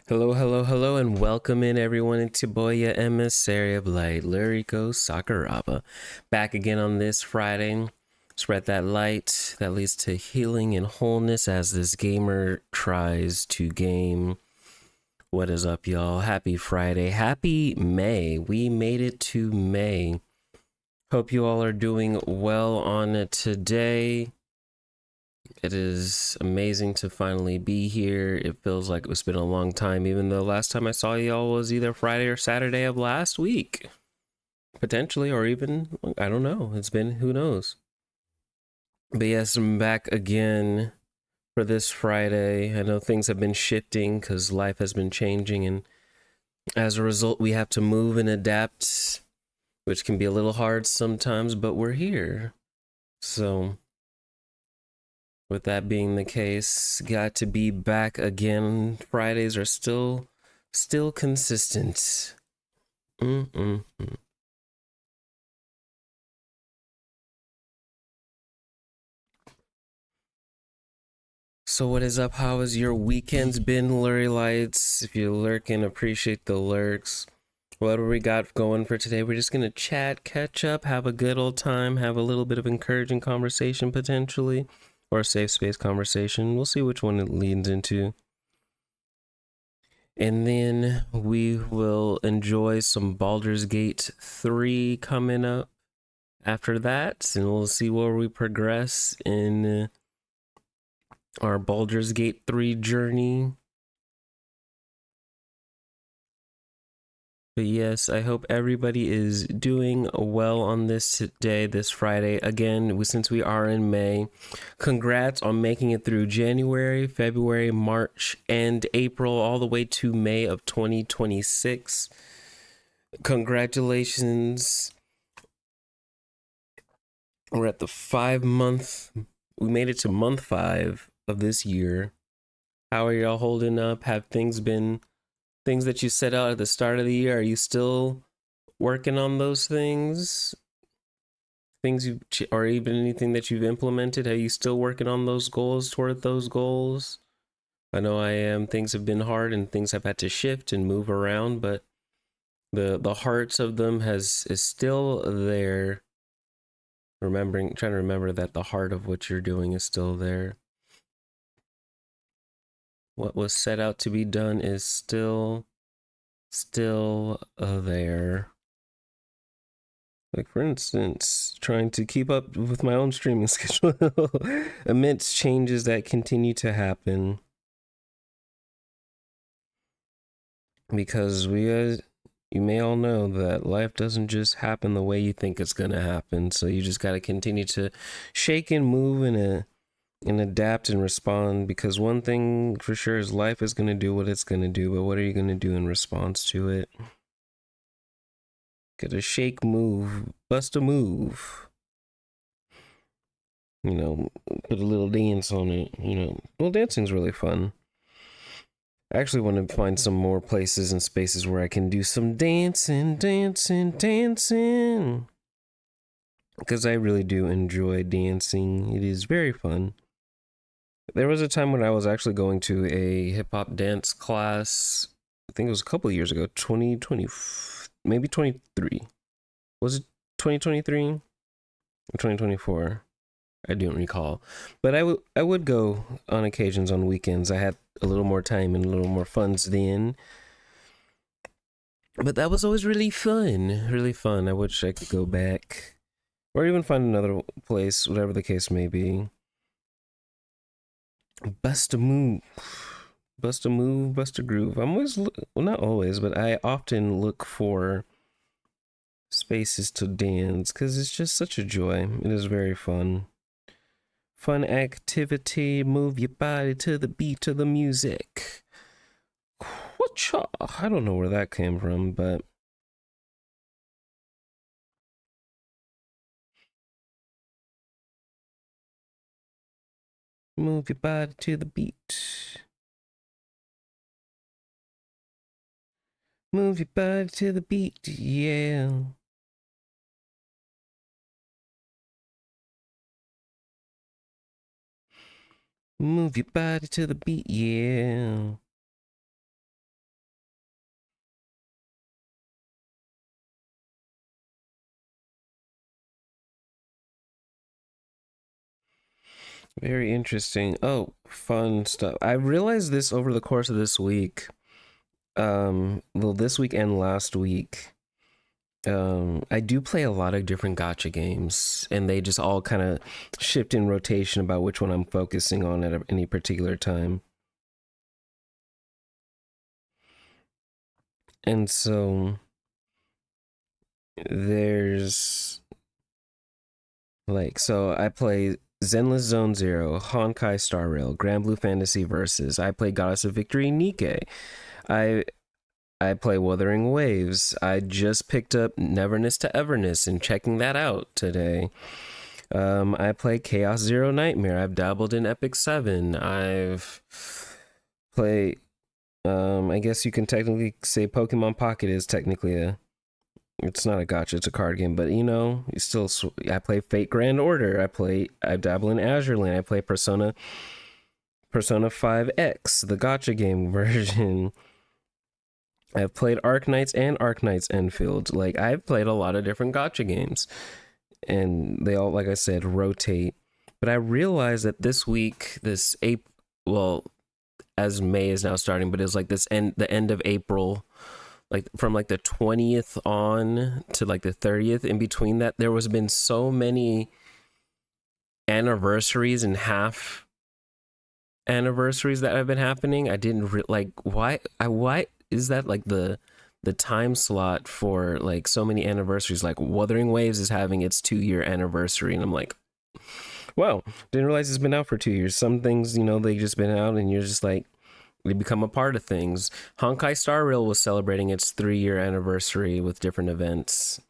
Hello, hello, hello, and welcome in everyone into Boya Emissary of Light, Lurico Sakuraba. Back again on this Friday. Spread that light that leads to healing and wholeness as this gamer tries to game. What is up, y'all? Happy Friday. Happy May. We made it to May. Hope you all are doing well on it today. It is amazing to finally be here. It feels like it's been a long time, even though last time I saw y'all was either Friday or Saturday of last week. Potentially, or even, I don't know. It's been, who knows. But yes, I'm back again for this Friday. I know things have been shifting because life has been changing, and as a result, we have to move and adapt, which can be a little hard sometimes, but we're here. So, with that being the case, got to be back again. Fridays are still consistent. Mm-mm-mm. So what is up? How has your weekends been, Lurry Lights? If you're lurking, appreciate the lurks. What do we got going for today? We're just gonna chat, catch up, have a good old time, have a little bit of encouraging conversation potentially, or a safe space conversation. We'll see which one it leads into. And then we will enjoy some Baldur's Gate 3 coming up after that. And we'll see where we progress in our Baldur's Gate 3 journey. But yes, I hope everybody is doing well on this day, this Friday. Again, since we are in May, congrats on making it through January, February, March, and April, all the way to May of 2026. Congratulations. We're at the 5 month. We made it to month 5 of this year. How are y'all holding up? Have things been things that you set out at the start of the year? Are you still working on those things? Things you or even anything that you've implemented? Are you still working on those goals, toward those goals? I know I am. Things have been hard and things have had to shift and move around, but the hearts of them is still there. Trying to remember that the heart of what you're doing is still there. What was set out to be done is still there. Like, for instance, trying to keep up with my own streaming schedule amidst changes that continue to happen. Because you may all know that life doesn't just happen the way you think it's going to happen. So you just got to continue to shake and move and adapt and respond, because one thing for sure is life is going to do what it's going to do, but what are you going to do in response to it? Gotta shake, move, bust a move. Put a little dance on it. Well, dancing's really fun. I actually want to find some more places and spaces where I can do some dancing, because I really do enjoy dancing. It is very fun. There was a time when I was actually going to a hip hop dance class. I think it was a couple of years ago, 2020, maybe 23. Was it 2023 or 2024? I don't recall. But I would go on occasions on weekends. I had a little more time and a little more funds then. But that was always really fun. Really fun. I wish I could go back. Or even find another place, whatever the case may be. Bust a move. Bust a move, bust a groove. I'm always, well, not always, but I often look for spaces to dance because it's just such a joy. It is very fun. Fun activity. Move your body to the beat of the music. Whatcha? I don't know where that came from, but move your body to the beat. Move your body to the beat, yeah. Move your body to the beat, yeah. Very interesting. Oh, fun stuff. I realized this over the course of this week. Well, this week and last week. I do play a lot of different gotcha games, and they just all kind of shift in rotation about which one I'm focusing on at any particular time. And so there's so I play Zenless Zone Zero, Honkai Star Rail, Grand Blue Fantasy Versus. I play Goddess of Victory Nikke. I I play Wuthering Waves. I just picked up Neverness to Everness and checking that out today. I play Chaos Zero Nightmare. I've dabbled in Epic 7. I've played, I guess you can technically say Pokemon Pocket is technically it's not a gotcha, it's a card game, but you still, I play Fate Grand Order. I dabble in Azure Lane. I play Persona 5X, the gotcha game version. I've played Arknights and Arknights Enfield. Like, I've played a lot of different gotcha games, and they all, like I said, rotate. But I realized that this week, this April, well, as May is now starting, but it's like the end of April, like from like the 20th on to like the 30th. In between that, there was been so many anniversaries and half anniversaries that have been happening. I didn't like why is that like the time slot for like so many anniversaries? Like Wuthering Waves is having its 2-year anniversary, and I'm like, wow, didn't realize it's been out for 2 years. Some things, they just been out, and you're just like, they become a part of things. Honkai Star Rail was celebrating its 3-year anniversary with different events.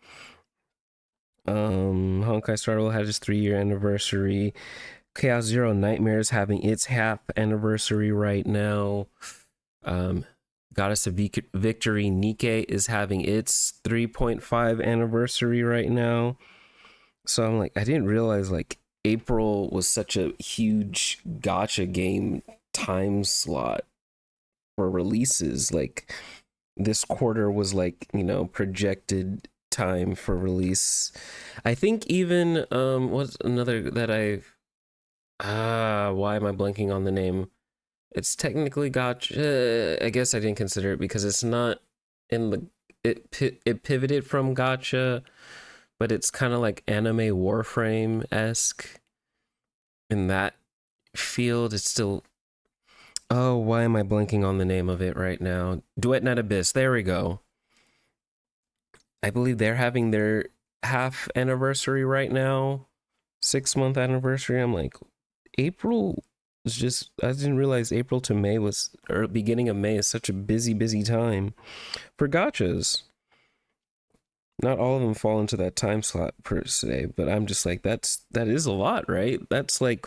Honkai Star Rail had its 3-year anniversary. Chaos Zero Nightmare is having its half anniversary right now. Goddess of Victory Nikke is having its 3.5 anniversary right now. So I'm like, I didn't realize like April was such a huge gotcha game time slot for releases. Like this quarter was like, projected time for release. I think even what's another that why am I blanking on the name? It's technically gotcha. I guess I didn't consider it because it's not in the it pivoted from gotcha, but it's kind of like anime Warframe-esque in that field. It's still, oh, why am I blanking on the name of it right now? Duet Net Abyss. There we go. I believe they're having their half anniversary right now, 6-month anniversary. I'm like, April is just, I didn't realize April to May was, or beginning of May is such a busy time for gotchas. Not all of them fall into that time slot per se, but I'm just like, that is a lot, right? That's like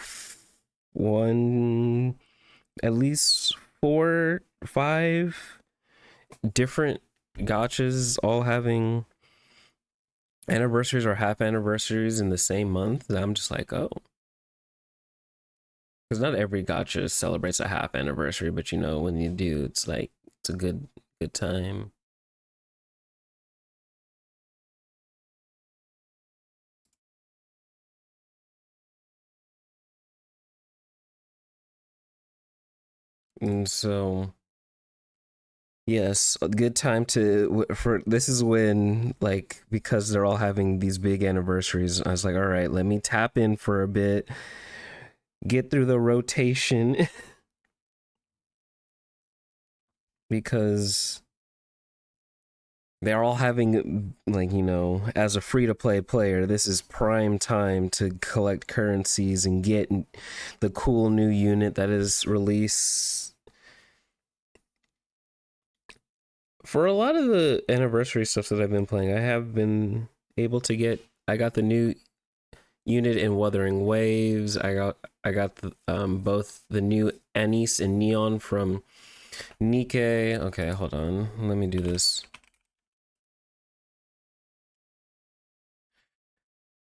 one, at least 4, 5 different gotchas all having anniversaries or half anniversaries in the same month. And I'm just like, oh, because not every gotcha celebrates a half anniversary, but when you do, it's like, it's a good time. And so, yes, a good time for this is when, like, because they're all having these big anniversaries, I was like, all right, let me tap in for a bit, get through the rotation because they're all having, like, as a free to play player, this is prime time to collect currencies and get the cool new unit that is released. For a lot of the anniversary stuff that I've been playing, I have been able to I got the new unit in Wuthering Waves. I got both the new Anise and Neon from Nikke. Okay, hold on. Let me do this.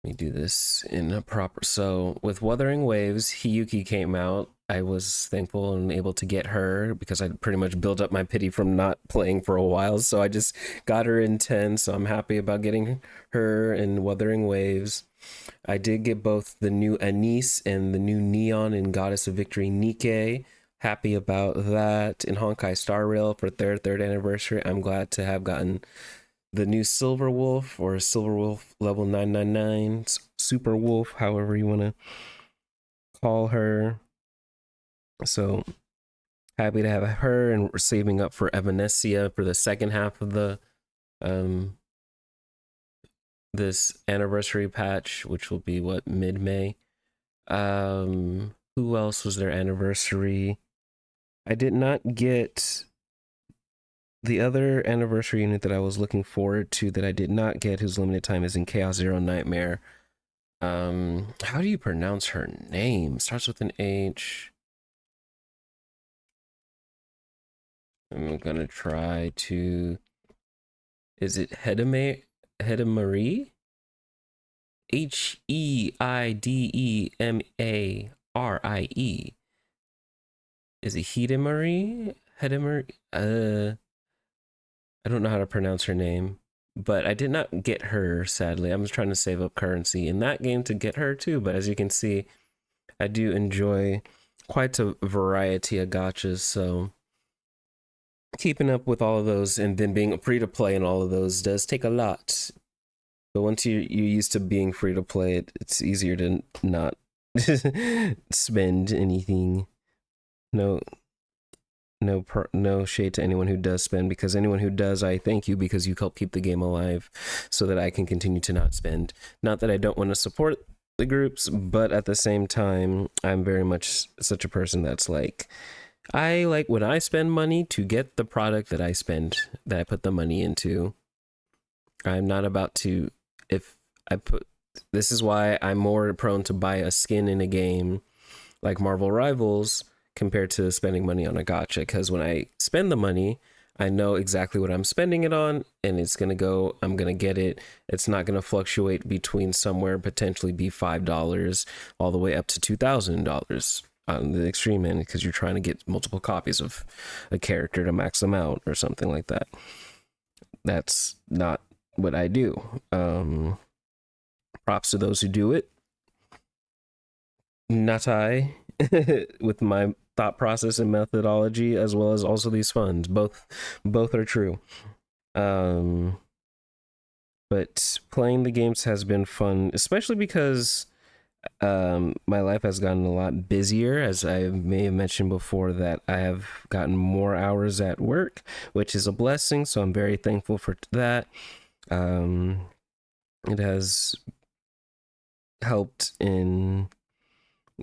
Let me do this in a proper. So with Wuthering Waves, Hiyuki came out. I was thankful and able to get her because I pretty much built up my pity from not playing for a while. So I just got her in 10. So I'm happy about getting her in Wuthering Waves. I did get both the new Anise and the new Neon and Goddess of Victory Nike. Happy about that. In Honkai Star Rail for their third anniversary, I'm glad to have gotten the new Silver Wolf or Silver Wolf level 999, Super Wolf, however you want to call her. So happy to have her, and we're saving up for Evanescia for the second half of the um this anniversary patch, which will be what, mid-May. Who else was their anniversary? I did not get the other anniversary unit that I was looking forward to that I did not get, whose limited time is in Chaos Zero Nightmare. How do you pronounce her name? Starts with an H. I'm gonna try to. Is it Hedemarie? Heidemarie. Is it Hidemarie? Hedemarie? I don't know how to pronounce her name, but I did not get her, sadly. I'm just trying to save up currency in that game to get her too, but as you can see, I do enjoy quite a variety of gachas, so keeping up with all of those and then being free to play in all of those does take a lot. But once you're used to being free to play, it's easier to not spend anything. No, no shade to anyone who does spend, because anyone who does, I thank you, because you help keep the game alive so that I can continue to not spend. Not that I don't want to support the groups, but at the same time, I'm very much such a person that's like, I like when I spend money to get the product that I put the money into. I'm not about to, if I put, this is why I'm more prone to buy a skin in a game like Marvel Rivals compared to spending money on a gacha, because when I spend the money, I know exactly what I'm spending it on, and it's gonna go, I'm gonna get it. It's not gonna fluctuate between somewhere potentially be $5 all the way up to $2,000 on the extreme end, because you're trying to get multiple copies of a character to max them out or something like that. That's not what I do. Props to those who do it. Not I, with my thought process and methodology, as well as also these funds. Both are true. But playing the games has been fun, especially because my life has gotten a lot busier, as I may have mentioned before, that I have gotten more hours at work, which is a blessing. So I'm very thankful for that. It has helped in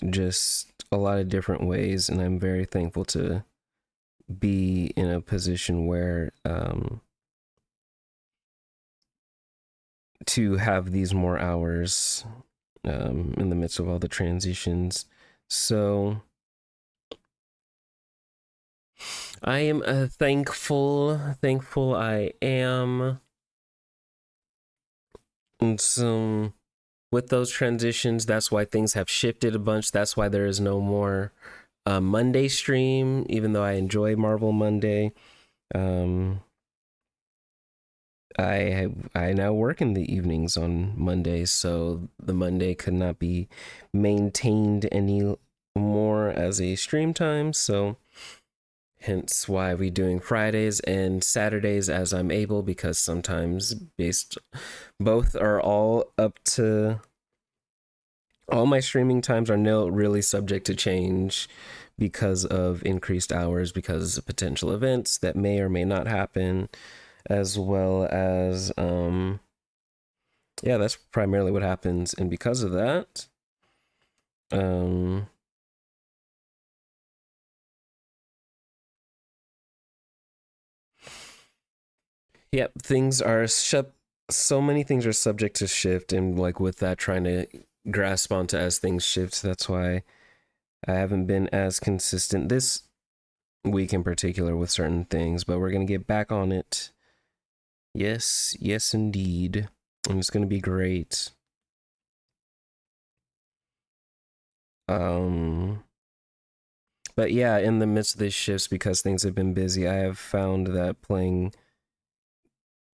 just a lot of different ways, and I'm very thankful to be in a position where to have these more hours in the midst of all the transitions. So I am thankful I am. And so with those transitions, that's why things have shifted a bunch. That's why there is no more Monday stream, even though I enjoy Marvel Monday. I now work in the evenings on Mondays, so the Monday could not be maintained any more as a stream time. So hence why we doing Fridays and Saturdays as I'm able, because sometimes both are all up to, all my streaming times are now really subject to change because of increased hours, because of potential events that may or may not happen, as well as yeah, that's primarily what happens. And because of that, yep, things are so many things are subject to shift, and like with that, trying to grasp onto as things shift. That's why I haven't been as consistent this week in particular with certain things, but we're gonna get back on it. Yes, indeed. And it's gonna be great. But yeah, in the midst of these shifts, because things have been busy, I have found that playing,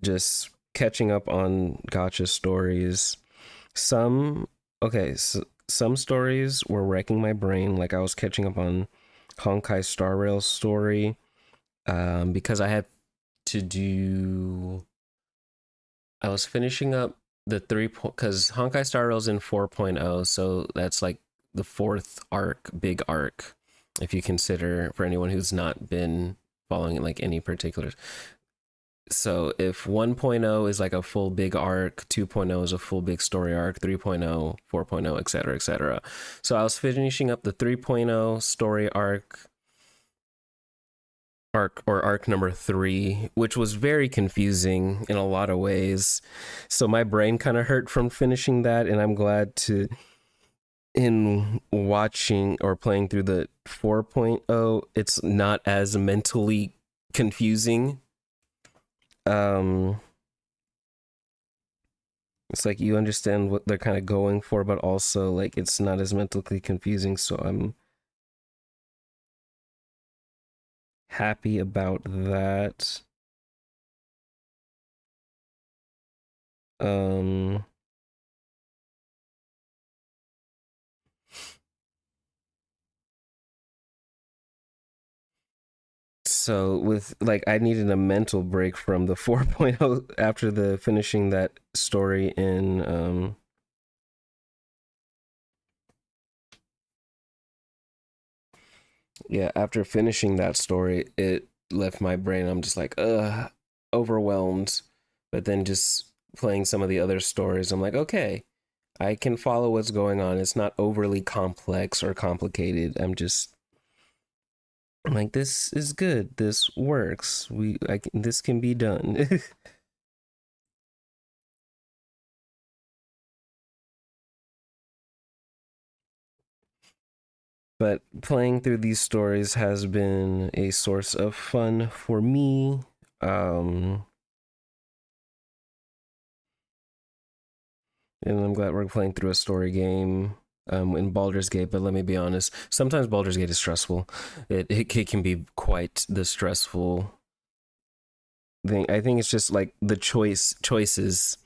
just catching up on gacha stories Some okay, so some stories were wrecking my brain. Like I was catching up on Honkai Star Rail's story, because I had to do. I was finishing up the because Honkai Star Rail's in 4.0, so that's like the fourth arc, big arc, if you consider for anyone who's not been following like any particulars. So if 1.0 is like a full big arc, 2.0 is a full big story arc, 3.0, 4.0, etc., etc. So I was finishing up the 3.0 story arc number 3, which was very confusing in a lot of ways. So my brain kind of hurt from finishing that, and I'm glad to in watching or playing through the 4.0, it's not as mentally confusing. um it's like you understand what they're kind of going for, but also like it's not as mentally confusing, so I'm happy about that. um so with like I needed a mental break from the 4.0 after the finishing that story in yeah, after finishing that story, it left my brain. I'm just like, overwhelmed. But then just playing some of the other stories, I'm like, okay, I can follow what's going on. It's not overly complex or complicated. I'm like, this is good. This works. This can be done. But playing through these stories has been a source of fun for me. Um, and I'm glad we're playing through a story game in Baldur's Gate. But let me be honest, sometimes Baldur's Gate is stressful. It can be quite the stressful thing. I think it's just like the choices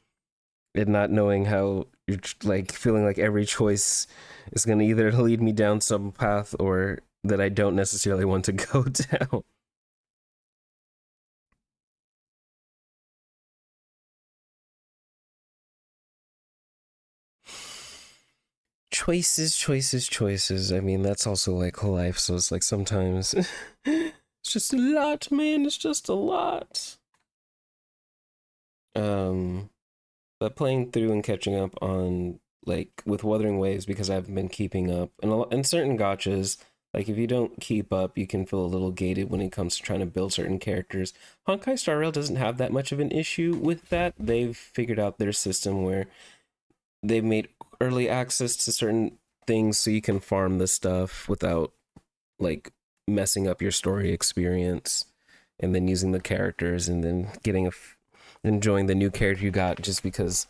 and not knowing how you're like feeling like every choice is going to either lead me down some path or that I don't necessarily want to go down. Choices. I mean, that's also like life. So it's like sometimes it's just a lot, man. It's just a lot. Um, but playing through and catching up on like with Wuthering Waves because I've been keeping up and certain gotchas. Like if you don't keep up, you can feel a little gated when it comes to trying to build certain characters. Honkai Star Rail doesn't have that much of an issue with that. They've figured out their system where they've made early access to certain things so you can farm the stuff without like messing up your story experience, and then using the characters and then enjoying the new character you got just because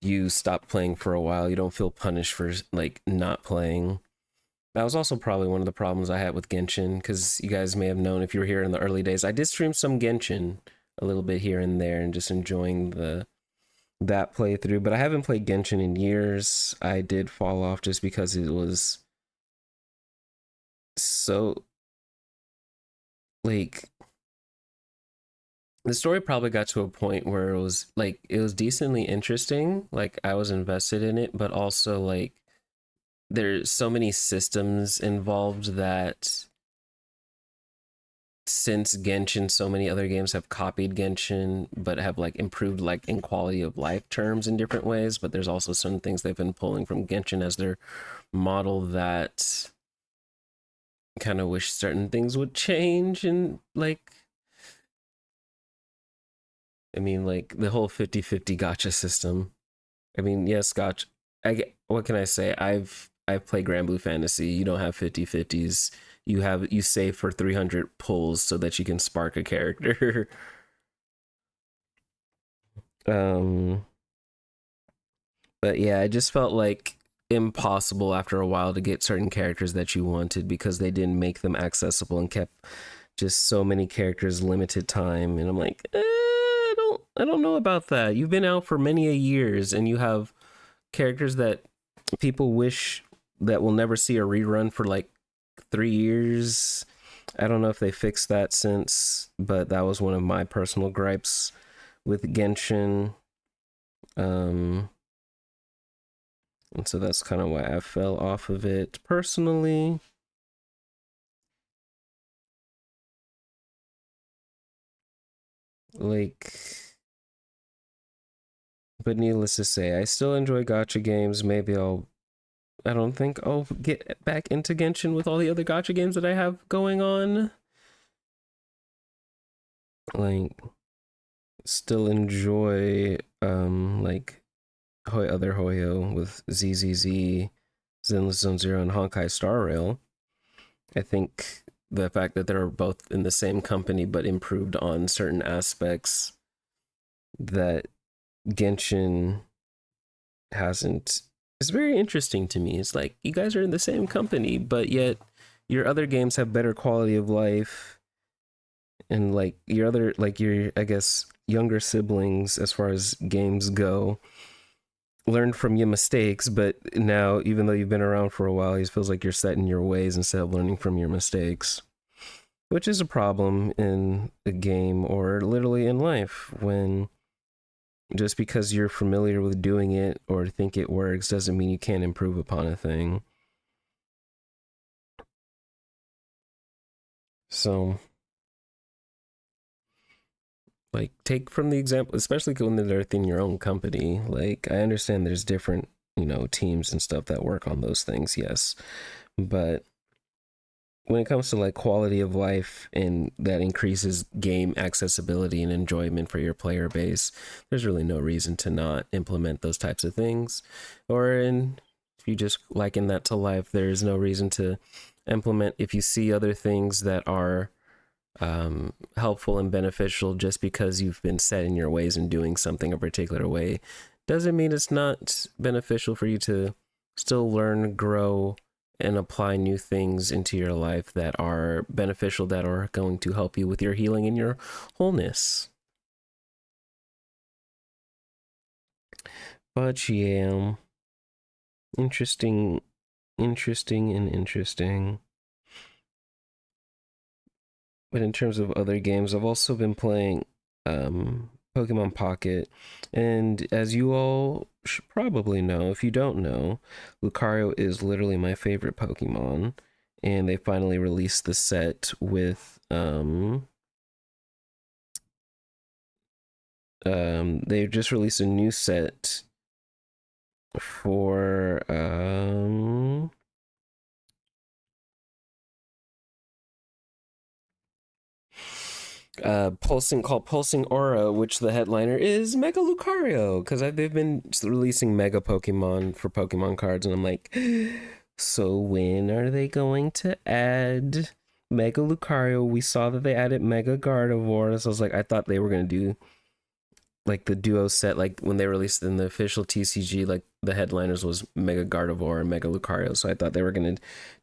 you stopped playing for a while. You don't feel punished for like not playing. That was also probably one of the problems I had with Genshin, because you guys may have known if you were here in the early days, I did stream some Genshin a little bit here and there and just enjoying the that playthrough, but I haven't played Genshin in years. I did fall off just because it was so like the story probably got to a point where it was decently interesting. Like I was invested in it, but also like there's so many systems involved that since Genshin, so many other games have copied Genshin, but have like improved like in quality of life terms in different ways. But there's also some things they've been pulling from Genshin as their model that kind of wish certain things would change. And like, I mean, like the whole 50-50 gotcha system. I mean, yes, gotcha. What can I say? I've played Grand Blue Fantasy. You don't have 50-50s. You save for 300 pulls so that you can spark a character. um but yeah, it just felt like impossible after a while to get certain characters that you wanted because they didn't make them accessible and kept just so many characters limited time. And I'm like, I don't know about that. You've been out for many a years and you have characters that people wish that will never see a rerun for like 3 years. I don't know if they fixed that since, but that was one of my personal gripes with Genshin. Um, and so that's kind of why I fell off of it personally. Like, but needless to say, I still enjoy gacha games. I don't think I'll get back into Genshin with all the other gacha games that I have going on. Like, still enjoy, like, other Hoyo with ZZZ, Zenless Zone Zero, and Honkai Star Rail. I think the fact that they're both in the same company but improved on certain aspects that Genshin hasn't is very interesting to me. It's like you guys are in the same company, but yet your other games have better quality of life, and like your I guess younger siblings as far as games go learned from your mistakes, but now even though you've been around for a while, it feels like you're set in your ways instead of learning from your mistakes, which is a problem in a game or literally in life when just because you're familiar with doing it or think it works doesn't mean you can't improve upon a thing. So, like, take from the example, especially when they're within your own company. Like, I understand there's different, teams and stuff that work on those things, yes. But when it comes to like quality of life and that increases game accessibility and enjoyment for your player base, there's really no reason to not implement those types of things. If you just liken that to life, there's no reason to implement if you see other things that are helpful and beneficial just because you've been set in your ways and doing something a particular way doesn't mean it's not beneficial for you to still learn, grow, and apply new things into your life that are beneficial, that are going to help you with your healing and your wholeness. But yeah, interesting, interesting, and interesting. But in terms of other games, I've also been playing Pokemon Pocket. And as you all should probably know, if you don't know, Lucario is literally my favorite Pokemon. And they finally released the set with they just released a new set for pulsing called Pulsing Aura, which the headliner is Mega Lucario, because they've been releasing Mega Pokemon for Pokemon cards, and I'm like, so when are they going to add Mega Lucario? We saw that they added Mega Gardevoir, so I was like, I thought they were gonna do like the duo set, like when they released in the official TCG, like the headliners was Mega Gardevoir and Mega Lucario, so I thought they were gonna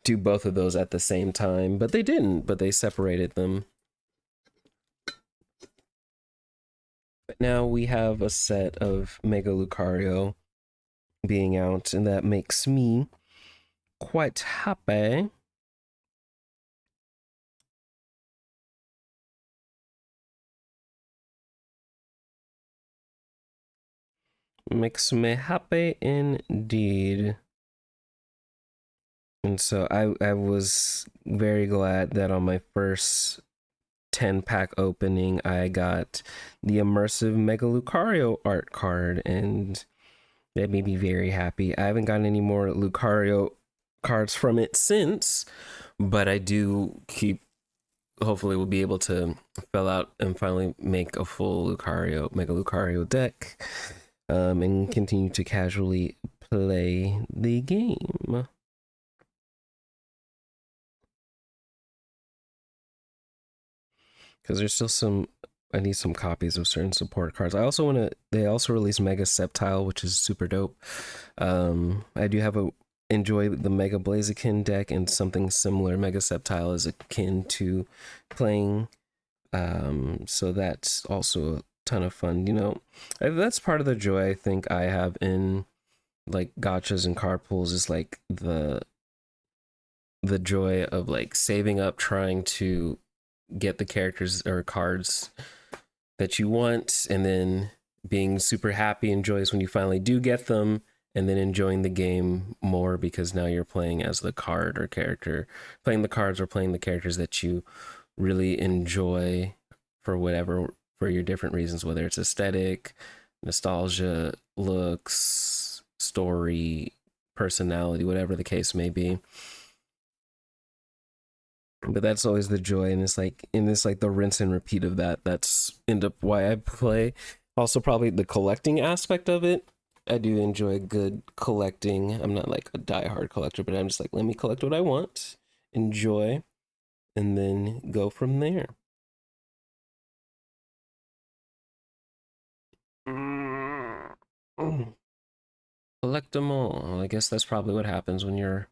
do both of those at the same time, but they didn't. But they separated them. But now we have a set of Mega Lucario being out, and that makes me quite happy. Makes me happy indeed. And so I was very glad that on my first 10-pack opening, I got the immersive Mega Lucario art card, and that made me very happy. I haven't gotten any more Lucario cards from it since, but I do keep. Hopefully, we'll be able to fill out and finally make a full Mega Lucario deck, and continue to casually play the game. Because there's still I need some copies of certain support cards. They also released Mega Sceptile, which is super dope. I do have enjoy the Mega Blaziken deck, and something similar. Mega Sceptile is akin to playing. So that's also a ton of fun. That's part of the joy I think I have in like gotchas and card pools is like the joy of like saving up trying to get the characters or cards that you want, and then being super happy and joyous when you finally do get them, and then enjoying the game more because now you're playing as the card or character, playing the cards or playing the characters that you really enjoy for whatever, for your different reasons, whether it's aesthetic, nostalgia, looks, story, personality, whatever the case may be. But that's always the joy, and it's like the rinse and repeat of that. That's end up why I play. Also, probably the collecting aspect of it. I do enjoy good collecting. I'm not like a diehard collector, but I'm just like, let me collect what I want, enjoy, and then go from there. Collect them all. I guess that's probably what happens when you're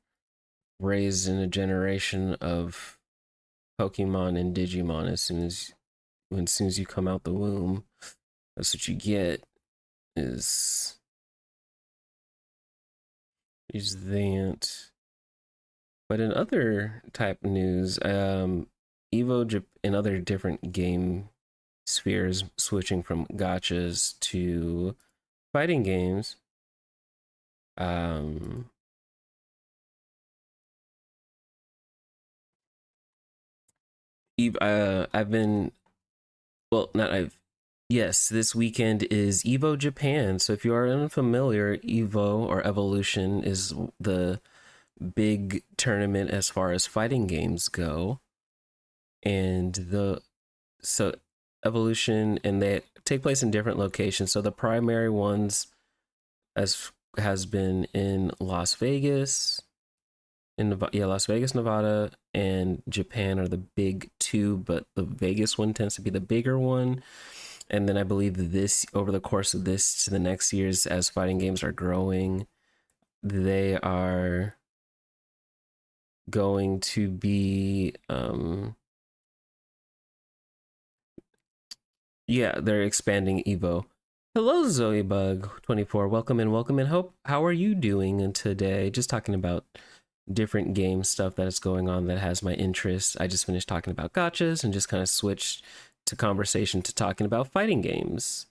raised in a generation of Pokemon and Digimon. As soon as you come out the womb, that's what you get. Is that? But in other type news, in other different game spheres, switching from gotchas to fighting games. Um, I've been well, not I've. Yes, this weekend is Evo Japan. So if you are unfamiliar, Evo or Evolution is the big tournament as far as fighting games go, and the so Evolution, and they take place in different locations. So the primary ones as has been in Las Vegas, Las Vegas, Nevada, and Japan are the big two, but the Vegas one tends to be the bigger one. And then I believe this, over the course of this to the next years, as fighting games are growing, they are going to be yeah, they're expanding Evo. Hello, Zoe Bug 24. Welcome in, welcome in. How are you doing today? Just talking about different game stuff that is going on that has my interest. I just finished talking about gotchas and just kind of switched to conversation to talking about fighting games.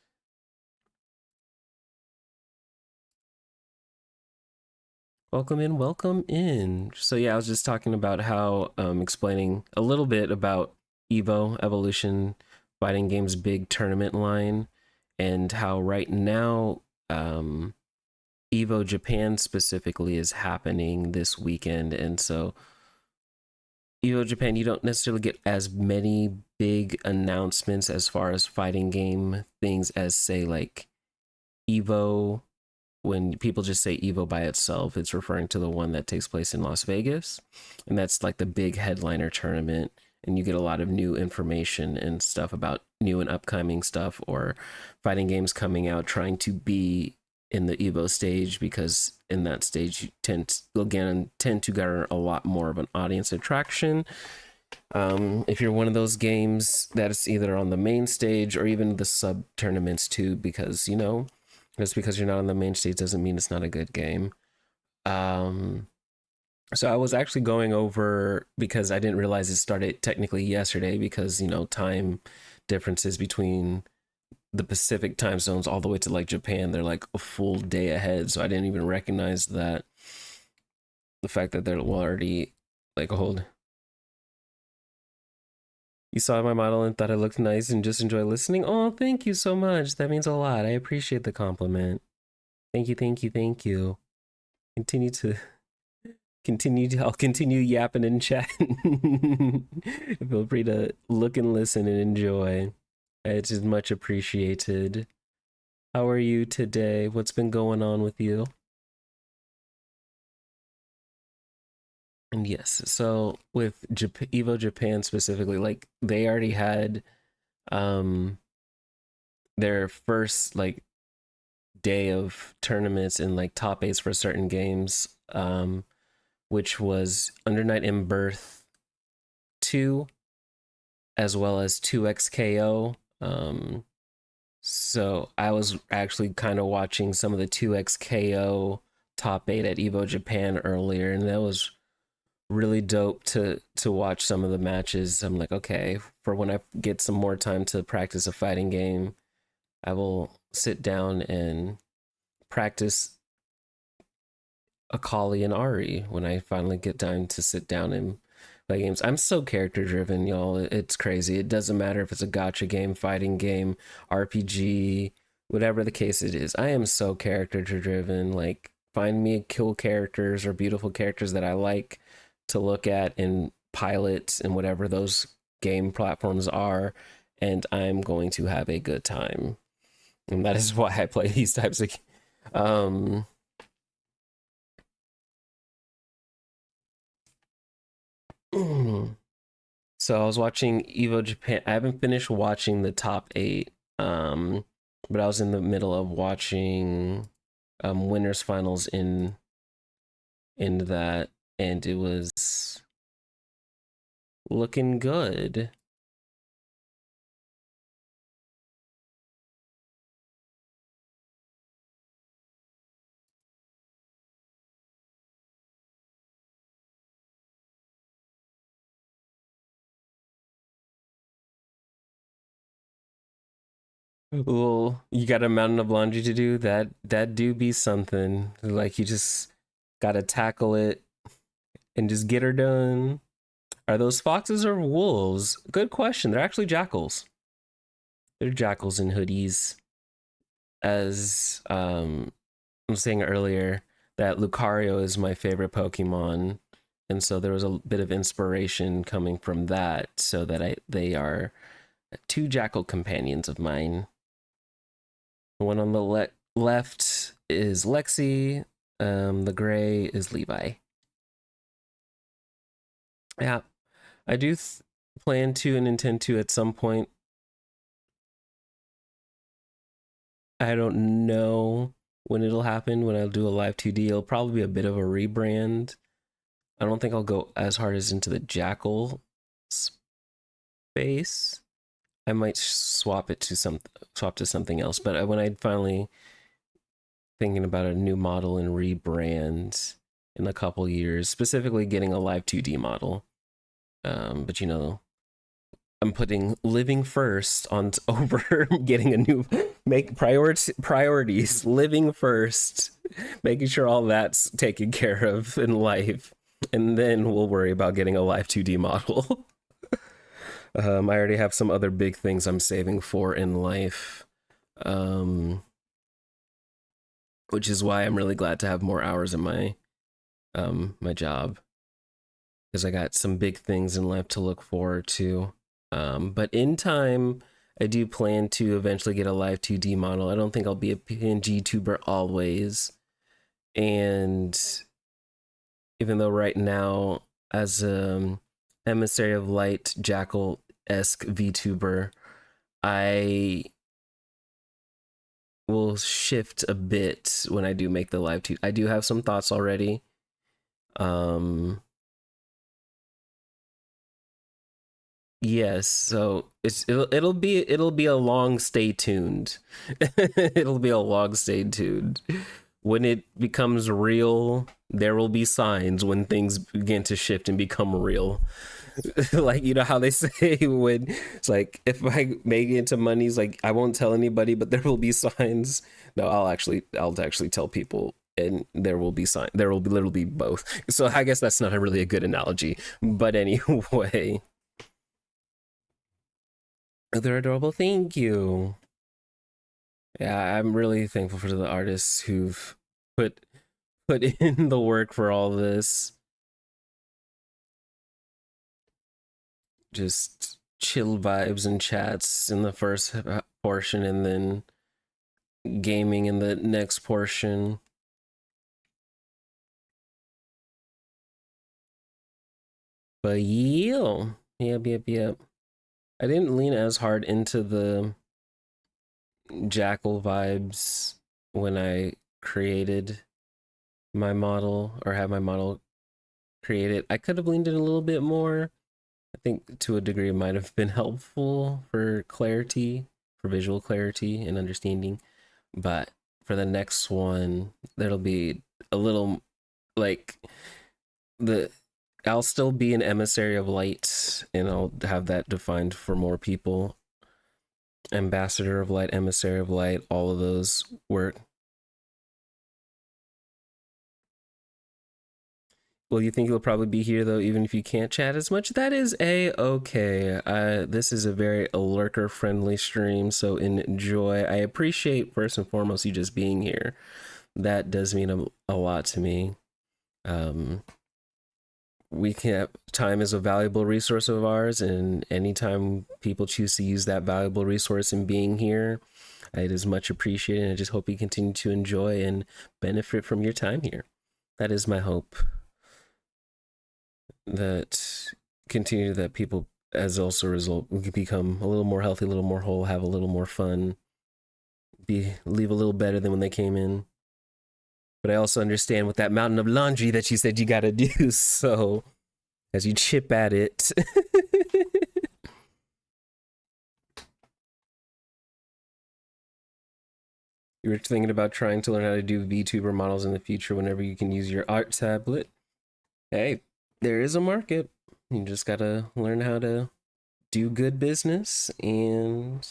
Welcome in, welcome in. So yeah, I was just talking about how explaining a little bit about Evo Evolution fighting games big tournament line, and how right now Evo Japan specifically is happening this weekend. And so Evo Japan, you don't necessarily get as many big announcements as far as fighting game things as, say, like Evo. When people just say Evo by itself, it's referring to the one that takes place in Las Vegas. And that's like the big headliner tournament. And you get a lot of new information and stuff about new and upcoming stuff, or fighting games coming out trying to be in the Evo stage, because in that stage you tend to garner a lot more of an audience attraction. If you're one of those games that's either on the main stage or even the sub tournaments too, because just because you're not on the main stage doesn't mean it's not a good game. So I was actually going over, because I didn't realize it started technically yesterday, because time differences between the Pacific time zones all the way to like Japan, they're like a full day ahead. So I didn't even recognize that, the fact that they're already like a hold. You saw my model and thought it looked nice and just enjoy listening. Oh, thank you so much. That means a lot. I appreciate the compliment. Thank you, thank you, thank you. Continue to I'll continue yapping and chatting. Feel free to look and listen and enjoy. It is much appreciated. How are you today? What's been going on with you? And yes, so with Evo Japan specifically, like they already had um their first like day of tournaments and like top eights for certain games, which was Under Night in Birth 2, as well as 2XKO. So I was actually kind of watching some of the 2XKO top 8 at Evo Japan earlier, and that was really dope to watch some of the matches. I'm like, okay, for when I get some more time to practice a fighting game, I will sit down and practice Akali and Ari when I finally get time to sit down and play games. I'm so character driven, y'all. It's crazy. It doesn't matter if it's a gotcha game, fighting game, RPG, whatever the case it is. I am so character driven. Like, find me cool characters or beautiful characters that I like to look at and pilot and whatever those game platforms are, and I'm going to have a good time. And that is why I play these types of um so I was watching Evo Japan. I haven't finished watching the top 8, but I was in the middle of watching winners finals in that, and it was looking good. Well, you got a mountain of laundry to do. That do be something. Like, you just gotta tackle it and just get her done. Are those foxes or wolves? Good question. They're actually jackals. They're jackals in hoodies. As I was saying earlier, that Lucario is my favorite Pokemon, and so there was a bit of inspiration coming from that. So that they are two jackal companions of mine. The one on the left is Lexi. The gray is Levi. Yeah, I do plan to and intend to at some point. I don't know when it'll happen. When I'll do a live 2D, it'll probably be a bit of a rebrand. I don't think I'll go as hard as into the jackal space. I might swap to something else. But when I finally thinking about a new model and rebrand in a couple years, specifically getting a live 2D model. But you know, I'm putting living first on over getting a new make priorities. Living first, making sure all that's taken care of in life, and then we'll worry about getting a live 2D model. I already have some other big things I'm saving for in life, which is why I'm really glad to have more hours in my job, because I got some big things in life to look forward to. But in time, I do plan to eventually get a live 2D model. I don't think I'll be a PNG tuber always. And even though right now, as emissary of light jackal-esque VTuber, I will shift a bit when I do make the live 2. I do have some thoughts already. Yes, so it'll be a long stay tuned. It'll be a long stay tuned. When it becomes real, there will be signs when things begin to shift and become real. Like, you know how they say when it's like, if I make it into money, it's like I won't tell anybody, but there will be signs. No, I'll actually tell people, and there will be sign. There will be literally both. So I guess that's not really a good analogy, but anyway. They're adorable. Thank you. Yeah, I'm really thankful for the artists who've put put in the work for all this. Just chill vibes and chats in the first portion, and then gaming in the next portion. But yeah, yep. I didn't lean as hard into the jackal vibes when I created my model, or had my model created. I could have leaned in a little bit more. I think to a degree it might have been helpful for clarity, for visual clarity and understanding. But for the next one, there'll be a little like the I'll still be an emissary of light, and I'll have that defined for more people. Ambassador of light, emissary of light, all of those work. Well, you think you'll probably be here though, even if you can't chat as much? That is okay. This is a very lurker friendly stream, so enjoy. I appreciate first and foremost you just being here. That does mean a lot to me. Um, we can Time is a valuable resource of ours, and anytime people choose to use that valuable resource in being here, it is much appreciated. And I just hope you continue to enjoy and benefit from your time here. That is my hope. That continue that people as also a result we can become a little more healthy, a little more whole, have a little more fun, leave a little better than when they came in. But I also understand with that mountain of laundry that you said you gotta do, so as you chip at it. You were thinking about trying to learn how to do VTuber models in the future whenever you can use your art tablet. Hey, there is a market. You just gotta learn how to do good business and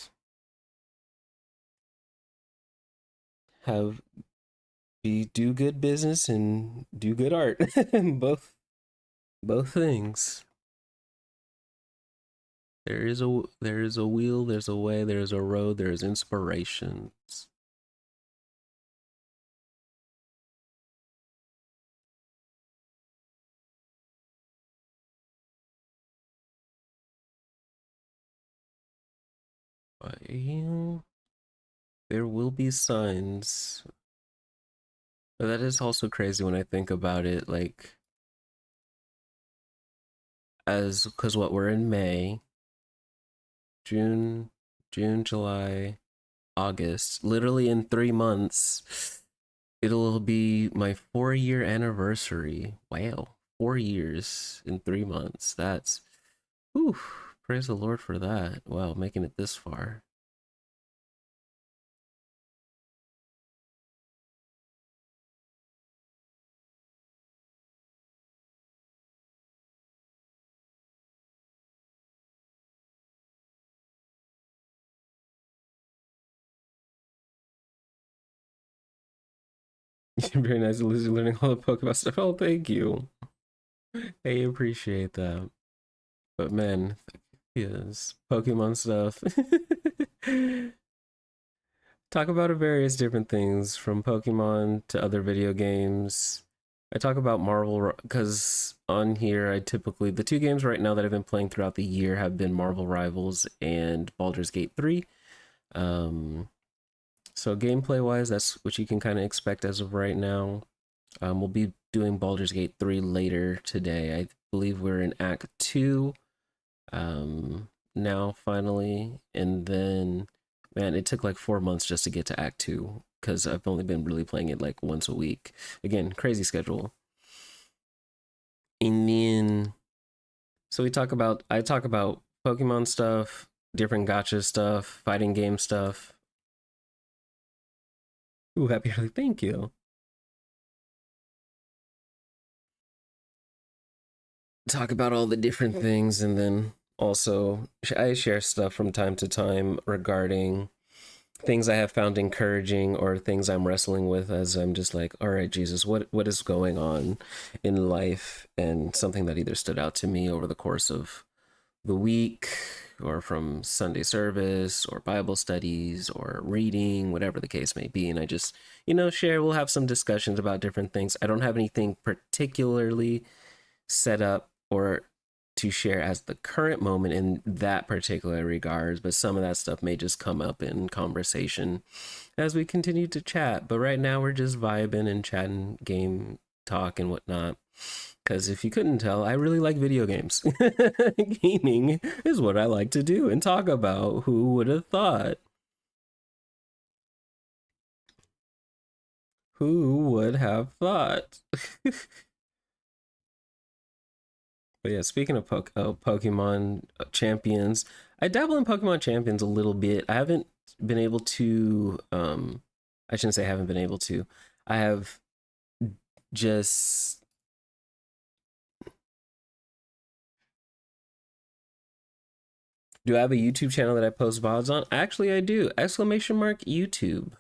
do good business and do good art. Both things. There is a wheel, there's a way, there's a road, there's inspirations. Well, there will be signs. But that is also crazy when I think about it, like as because what we're in May, June, July, August, literally in 3 months, it'll be my 4 year anniversary. Wow, 4 years in 3 months. That's, whew, praise the Lord for that. Wow, making it this far. Very nice, Lizzie, learning all the Pokemon stuff. Oh, thank you. I appreciate that. But man, yes, Pokemon stuff. Talk about various different things from Pokemon to other video games. I talk about Marvel because on here I typically the two games right now that I've been playing throughout the year have been Marvel Rivals and Baldur's Gate 3. So gameplay wise, that's what you can kind of expect as of right now. We'll be doing Baldur's Gate 3 later today. I believe we're in Act 2 now finally, and then man, it took like 4 months just to get to Act 2 because I've only been really playing it like once a week. Again, crazy schedule. And then, so I talk about Pokemon stuff, different gotcha stuff, fighting game stuff. Ooh, happy early, thank you. Talk about all the different things, and then also I share stuff from time to time regarding things I have found encouraging or things I'm wrestling with as I'm just like, all right, Jesus, what is going on in life? And something that either stood out to me over the course of the week or from Sunday service or Bible studies or reading, whatever the case may be. And I just, share, we'll have some discussions about different things. I don't have anything particularly set up or to share as the current moment in that particular regards, but some of that stuff may just come up in conversation as we continue to chat. But right now we're just vibing and chatting, game talk and whatnot. Because if you couldn't tell, I really like video games. Gaming is what I like to do and talk about. Who would have thought? Who would have thought? But yeah, speaking of Pokemon Champions, I dabble in Pokemon Champions a little bit. I haven't been able to. I shouldn't say I haven't been able to. I have just do I have a YouTube channel that I post VODs on? Actually, I do. Exclamation mark YouTube.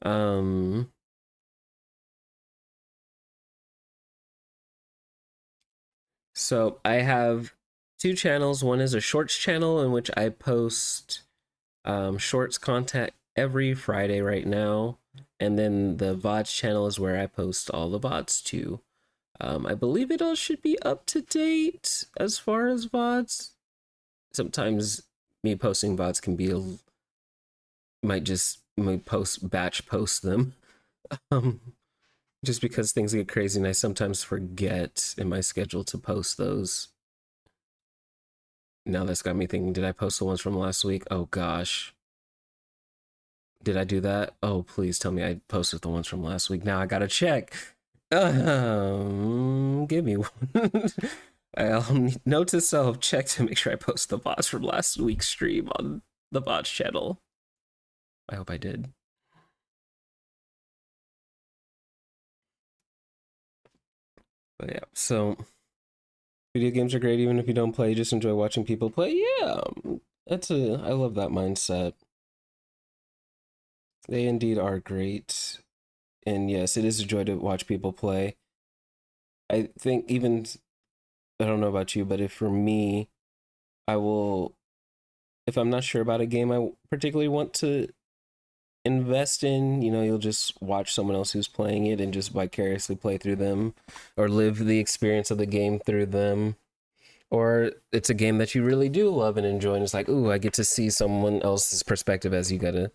Um, so I have two channels. One is a shorts channel in which I post shorts content every Friday right now. And then the VODs channel is where I post all the VODs too. I believe it all should be up to date as far as VODs. Sometimes me posting VODs can be might batch post them. Um, just because things get crazy and I sometimes forget in my schedule to post those. Now that's got me thinking, did I post the ones from last week? Oh gosh. Did I do that? Oh, please tell me I posted the ones from last week. Now I gotta check. Give me one. I'll note to self, check to make sure I post the bots from last week's stream on the bots channel. I hope I did. But yeah, so video games are great even if you don't play, you just enjoy watching people play. Yeah, I love that mindset. They indeed are great. And yes, it is a joy to watch people play. I think even, I don't know about you, but if for me, I will, if I'm not sure about a game I particularly want to invest in, you'll just watch someone else who's playing it and just vicariously play through them or live the experience of the game through them. Or it's a game that you really do love and enjoy, and it's like, ooh, I get to see someone else's perspective as you gotta.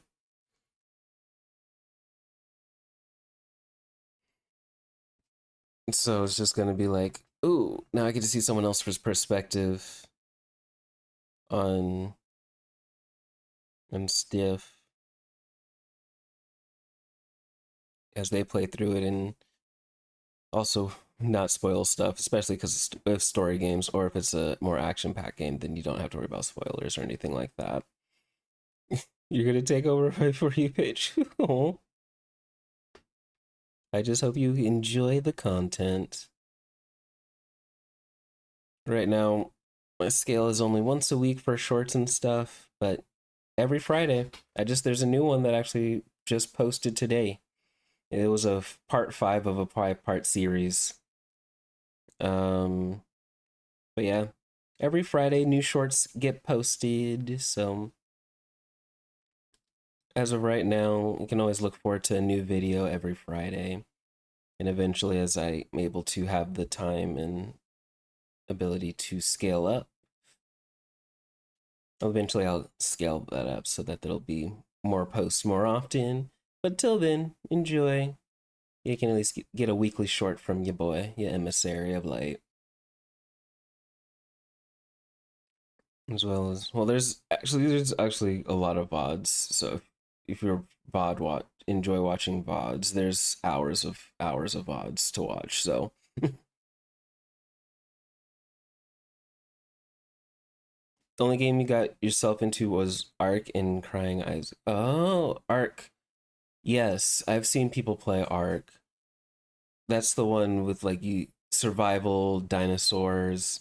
So it's just gonna be like, ooh, now I get to see someone else's perspective on stuff as they play through it, and also not spoil stuff, especially because it's story games, or if it's a more action-packed game, then you don't have to worry about spoilers or anything like that. You're gonna take over right for you, Paige. I just hope you enjoy the content. Right now, my scale is only once a week for shorts and stuff, but every Friday, there's a new one that actually just posted today. It was a part 5 of a 5-part series. But yeah, every Friday new shorts get posted. So as of right now, you can always look forward to a new video every Friday. And eventually, as I'm able to have the time and ability to scale up, eventually I'll scale that up so that there'll be more posts more often. But till then, enjoy. You can at least get a weekly short from your boy, your emissary of light. As well as, well, there's actually a lot of VODs. So if you're enjoy watching VODs, there's hours of VODs to watch. So the only game you got yourself into was Ark and Crying Eyes. Oh, Ark. Yes, I've seen people play Ark. That's the one with like you survival dinosaurs.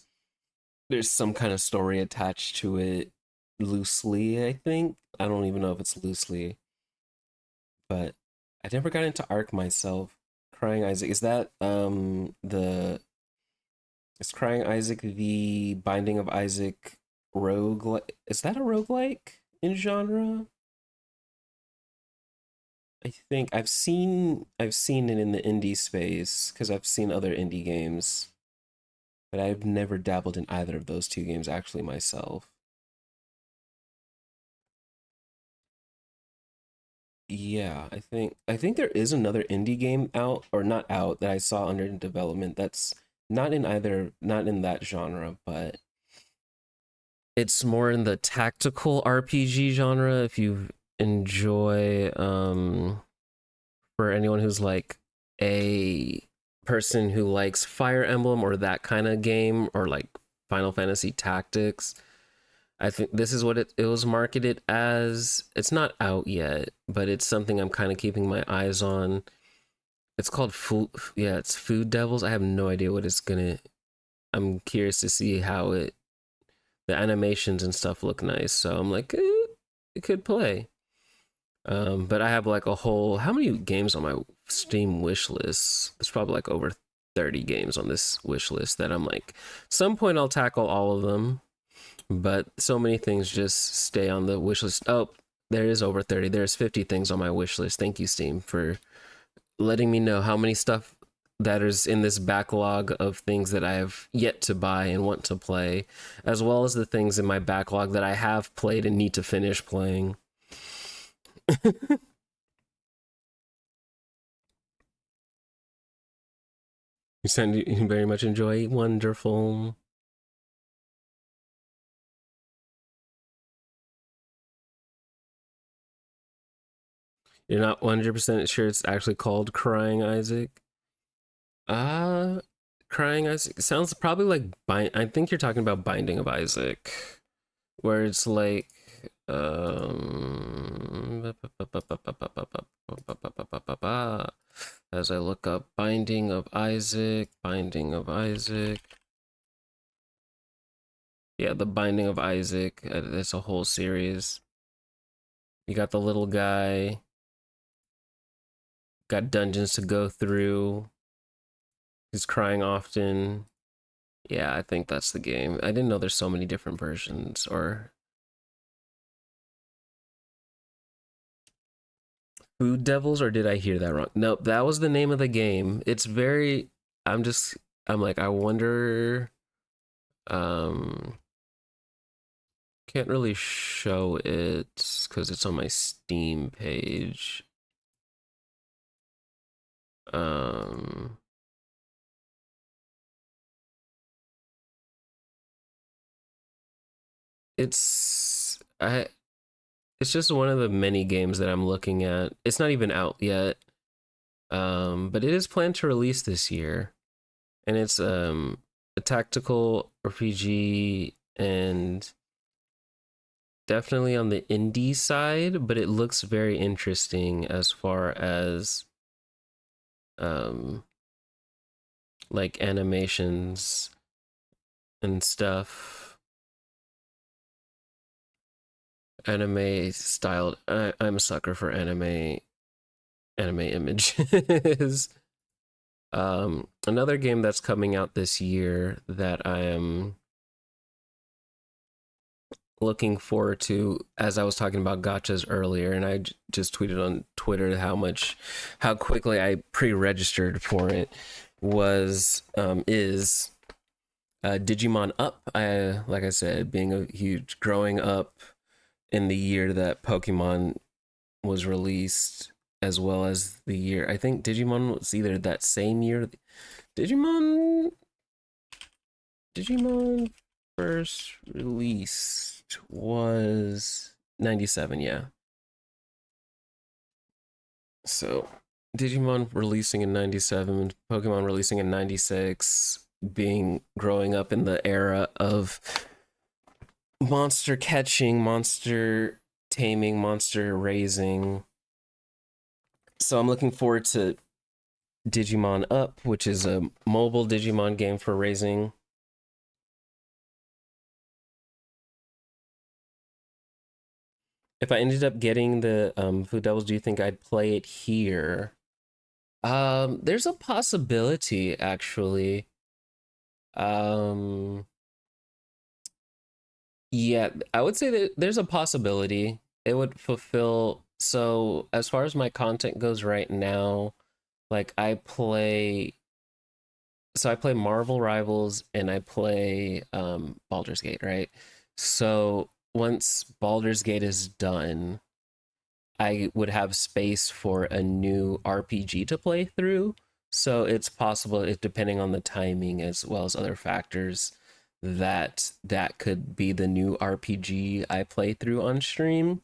There's some kind of story attached to it loosely, I think. I don't even know if it's loosely, but I never got into Ark myself. Crying Isaac, is that the is Crying Isaac the Binding of Isaac rogue? Is that a roguelike in genre? I think I've seen it in the indie space because I've seen other indie games, but I've never dabbled in either of those two games actually myself. Yeah, I think there is another indie game out or not out that I saw under development that's not in that genre, but it's more in the tactical RPG genre if you enjoy for anyone who's like a person who likes Fire Emblem or that kind of game or like Final Fantasy Tactics. I think this is what it was marketed as. It's not out yet, but it's something I'm kind of keeping my eyes on. It's called food. Yeah, it's Food Devils. I have no idea what it's gonna. I'm curious to see how it. The animations and stuff look nice, so I'm like, it could play. But I have like a whole. How many games on my Steam wish list? There's probably like over 30 games on this wish list that I'm like, some point I'll tackle all of them. But so many things just stay on the wish list. Oh, there is over 30. There's 50 things on my wish list. Thank you, Steam, for letting me know how many stuff that is in this backlog of things that I have yet to buy and want to play, as well as the things in my backlog that I have played and need to finish playing. You very much enjoy. Wonderful. You're not 100% sure it's actually called Crying Isaac? Uh, Crying Isaac sounds probably like I think you're talking about Binding of Isaac, where it's like um as I look up Binding of Isaac. Yeah, the Binding of Isaac. It's a whole series. You got the little guy, got dungeons to go through. He's crying often. Yeah, I think that's the game. I didn't know there's so many different versions. Or Food Devils, or did I hear that wrong? Nope, that was the name of the game. It's very. I'm just. I'm like, I wonder. Um, can't really show it because it's on my Steam page. Um, it's I. It's just one of the many games that I'm looking at. It's not even out yet. But it is planned to release this year, and it's a tactical RPG and definitely on the indie side, but it looks very interesting as far as um like animations and stuff. Anime styled. I'm a sucker for anime images. Another game that's coming out this year that I am looking forward to, as I was talking about gotchas earlier, and I just tweeted on Twitter how quickly I pre-registered for it, was is Digimon Up. I like I said, being a huge growing up in the year that Pokemon was released, as well as the year I think Digimon was either that same year. Digimon Digimon first released was 97, yeah. So Digimon releasing in 97, Pokemon releasing in 96, being growing up in the era of monster catching, monster taming, monster raising. So I'm looking forward to Digimon Up, which is a mobile Digimon game for raising. If I ended up getting the Food Devils, do you think I'd play it here? There's a possibility actually. Um, yeah, I would say that there's a possibility it would fulfill. So as far as my content goes right now, like I play Marvel Rivals and I play Baldur's Gate, right? So once Baldur's Gate is done, I would have space for a new RPG to play through. So it's possible, depending on the timing as well as other factors, that could be the new RPG I play through on stream.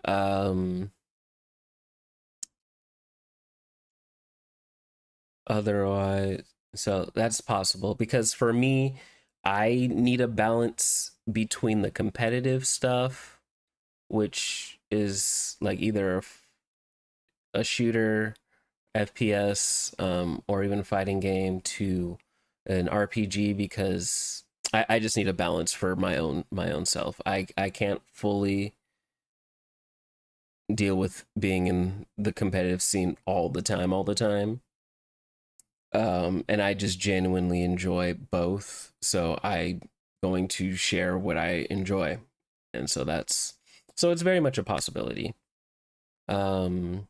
Um, Otherwise, so that's possible because for me, I need a balance between the competitive stuff, which is like either a shooter FPS, or even fighting game to an RPG because I just need a balance for my own self. I can't fully deal with being in the competitive scene all the time. And I just genuinely enjoy both. So I going to share what I enjoy. And so it's very much a possibility. Um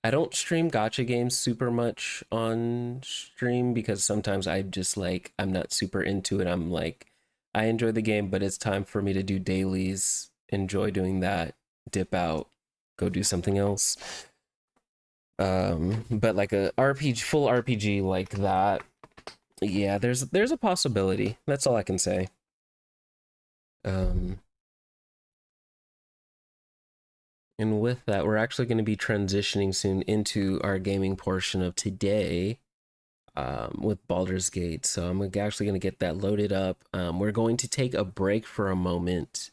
I don't stream gotcha games super much on stream because sometimes I just like I'm not super into it. I'm like I enjoy the game, but it's time for me to do dailies, enjoy doing that, dip out, go do something else. But like a RPG, full RPG like that, yeah, there's a possibility. That's all I can say. Um, and with that, we're actually going to be transitioning soon into our gaming portion of today, with Baldur's Gate. So I'm actually going to get that loaded up. We're going to take a break for a moment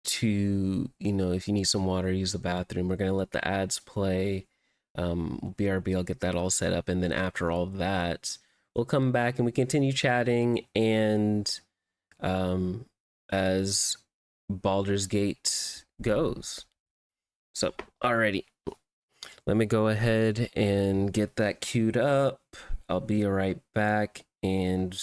to, if you need some water, use the bathroom. We're going to let the ads play. BRB, I'll get that all set up. And then after all that, we'll come back and we continue chatting. And as Baldur's Gate goes. So, alrighty. Let me go ahead and get that queued up. I'll be right back and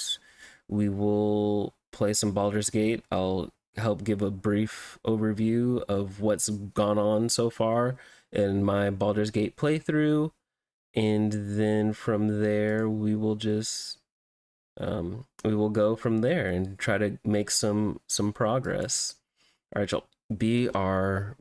we will play some Baldur's Gate. I'll help give a brief overview of what's gone on so far in my Baldur's Gate playthrough. And then from there, we will go from there and try to make some progress. All right, y'all. BRB.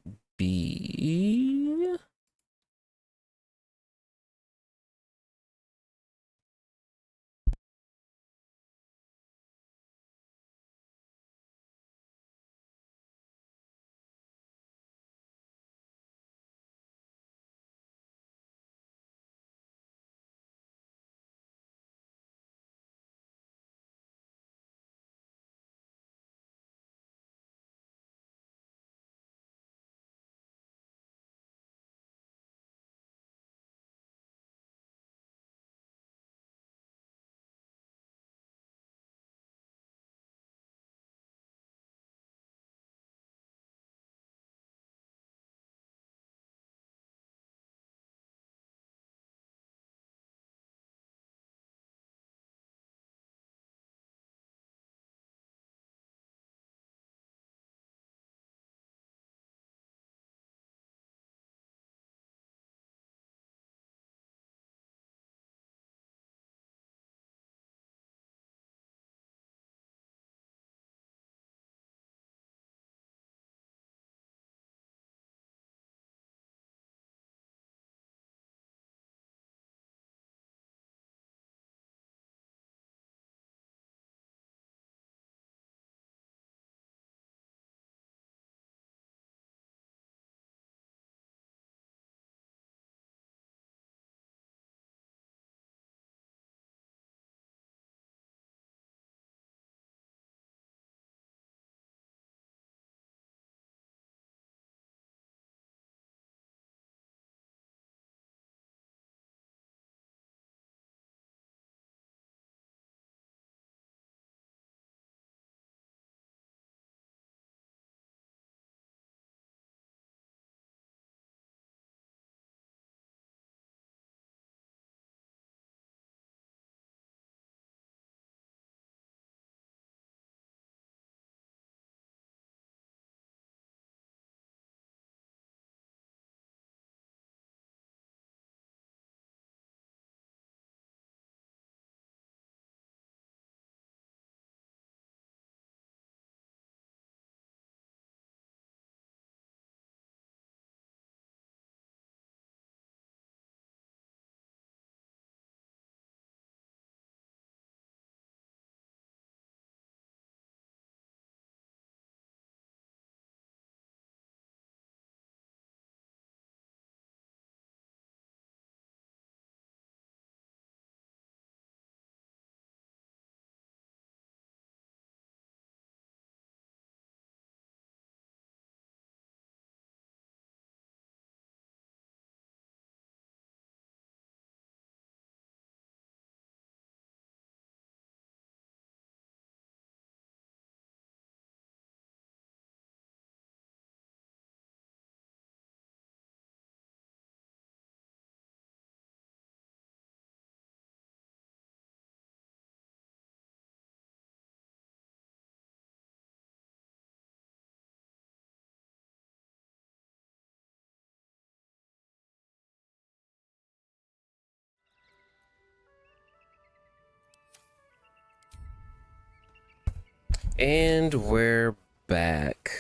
And we're back.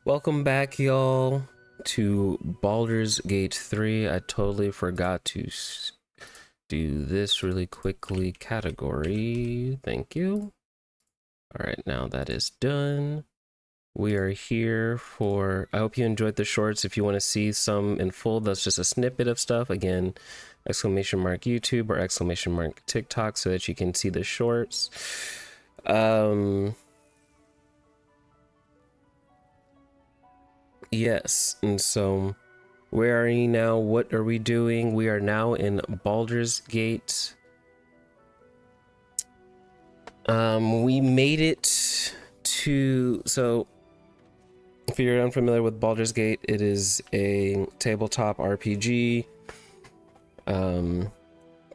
Welcome back, y'all, to Baldur's Gate 3. I totally forgot to do this really quickly. Category. Thank you. All right, now that is done. We are here for... I hope you enjoyed the shorts. If you want to see some in full, that's just a snippet of stuff. Again, exclamation mark YouTube or exclamation mark TikTok so that you can see the shorts. Yes, and so where are you now? What are we doing? We are now in Baldur's Gate. We made it to... So, if you're unfamiliar with Baldur's Gate, it is a tabletop RPG.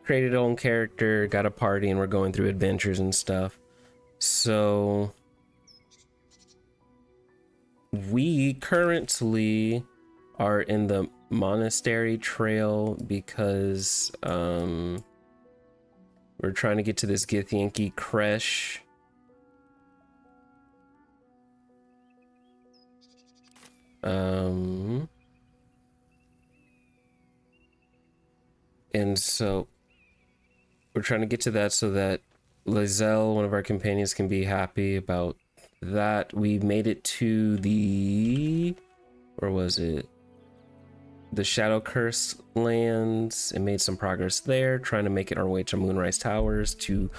Created our own character, got a party, and we're going through adventures and stuff. So... we currently are in the monastery trail because we're trying to get to this Githyanki creche. And so we're trying to get to that so that Lizelle, one of our companions, can be happy about that. We made it to the... where was it? The Shadow Curse lands and made some progress there, trying to make it our way to Moonrise Towers to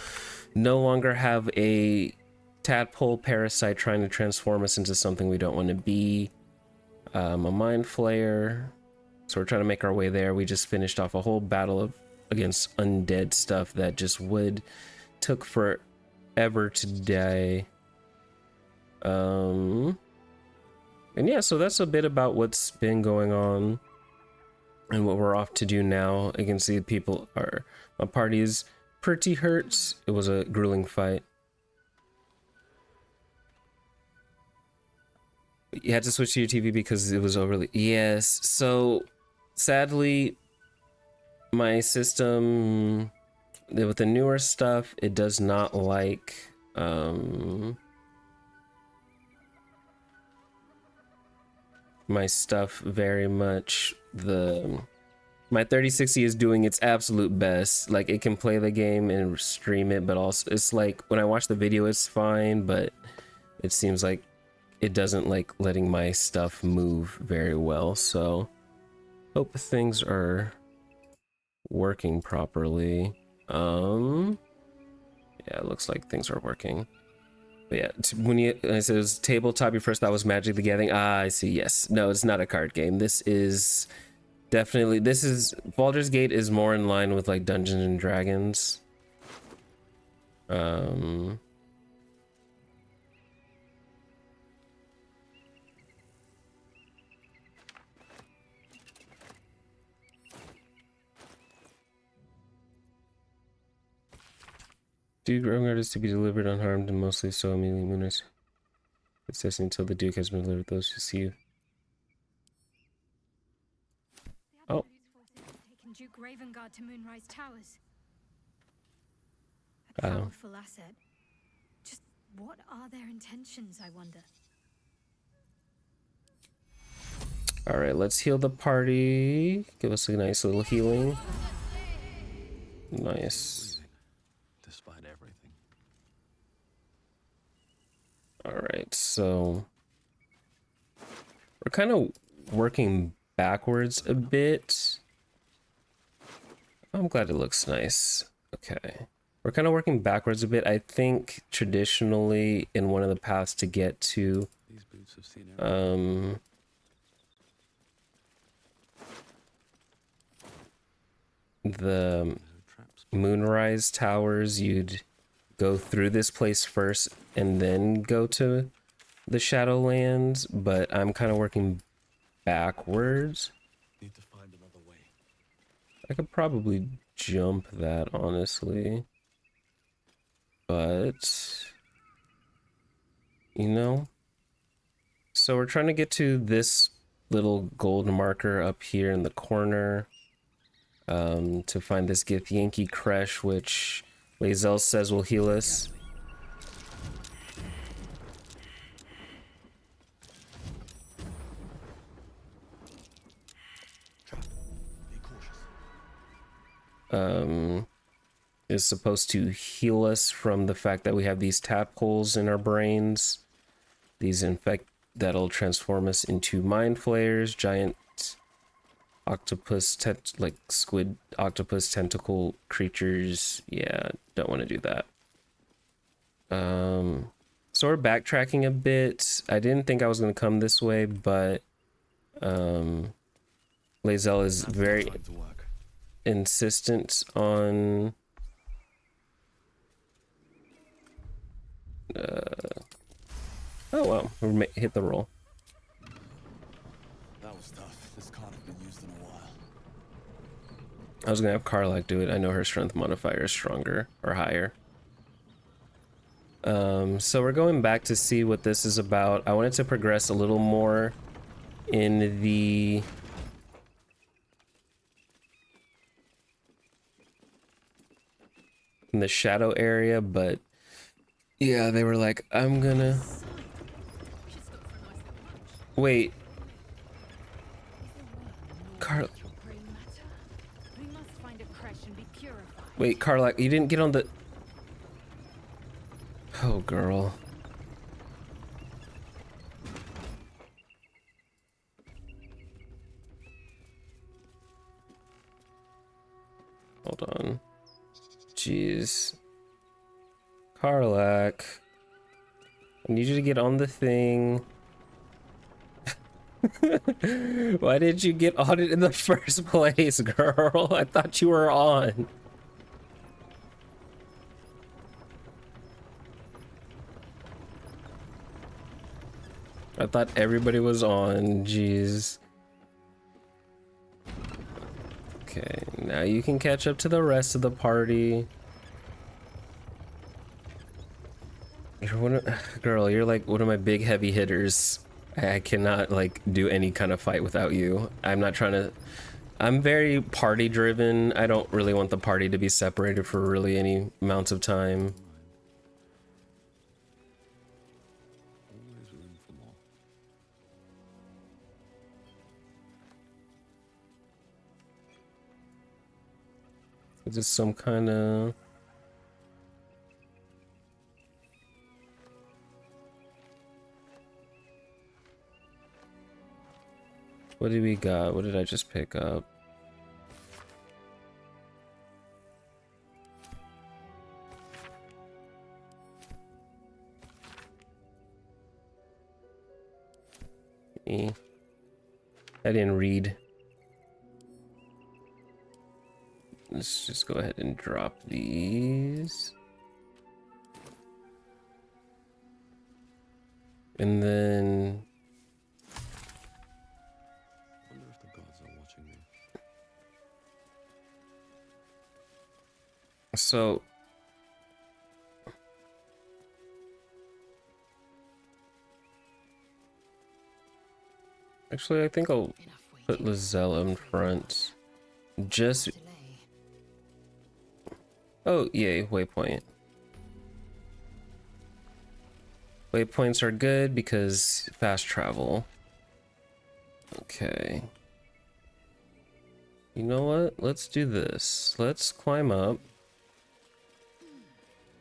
no longer have a tadpole parasite trying to transform us into something we don't want to be. A Mind Flayer. So we're trying to make our way there. We just finished off a whole battle against undead stuff that just took forever to die. And yeah, so that's a bit about what's been going on and what we're off to do now. You can see people are... my party is pretty hurt. It was a grueling fight. You had to switch to your TV because it was overly... Yes, so sadly, my system, with the newer stuff, it does not like... my stuff very much. My 3060 is doing its absolute best. Like, it can play the game and stream it, but also it's like when I watch the video it's fine, but it seems like it doesn't like letting my stuff move very well. So hope things are working properly. Yeah, it looks like things are working. But yeah, when I said it was tabletop, your first thought was Magic the Gathering. Ah, I see. Yes. No, it's not a card game. This is definitely... Baldur's Gate is more in line with like Dungeons and Dragons. Duke Rogard is to be delivered unharmed and mostly so immediately Moonrise. It's this until the Duke has been delivered those who see you. Oh. Taken Duke Ravengard to Moonrise Towers. A powerful asset. Just what are their intentions, I wonder? All right, let's heal the party. Give us a nice little healing. Nice. Despite everything. All right, so we're kind of working backwards a bit. I'm glad it looks nice. Okay. We're kind of working backwards a bit. I think traditionally in one of the paths to get to These boots have seen the Moonrise Towers, you'd go through this place first and then go to the Shadowlands, but I'm kind of working backwards. Need to find another way. I could probably jump that, honestly. But, you know. So we're trying to get to this little gold marker up here in the corner. To find this Githyanki creche, which Lae'zel says will heal us. um, is supposed to heal us from the fact that we have these tap holes in our brains. These infect that'll transform us into mind flayers, giant octopus, like squid octopus tentacle creatures. Yeah, don't want to do that. So we're backtracking a bit. I didn't think I was going to come this way, but Lae'zel is very insistent on oh wow, we hit the roll. That was tough. This can't have been used in a while. I was gonna have Karlak do it. I know her strength modifier is stronger or higher. So we're going back to see what this is about. I wanted to progress a little more in the shadow area, but yeah, they were like, I'm gonna wait. Wait, Karlak, you didn't get on the... Oh, girl. Hold on. Jeez. Karlak. I need you to get on the thing. Why did you get on it in the first place, girl? I thought you were on. I thought everybody was on. Jeez. Okay, now you can catch up to the rest of the party. Girl, you're like one of my big heavy hitters. I cannot like do any kind of fight without you. I'm not trying to... I'm very party driven. I don't really want the party to be separated for really any amounts of time. Always room for more. Is this some kind of... What do we got? What did I just pick up? I didn't read. Let's just go ahead and drop these. And then... I wonder if the gods are watching me. So... Actually, I think I'll put Lae'zel in front. Just... Oh, yay, waypoint. Waypoints are good because fast travel. Okay. You know what? Let's do this. Let's climb up.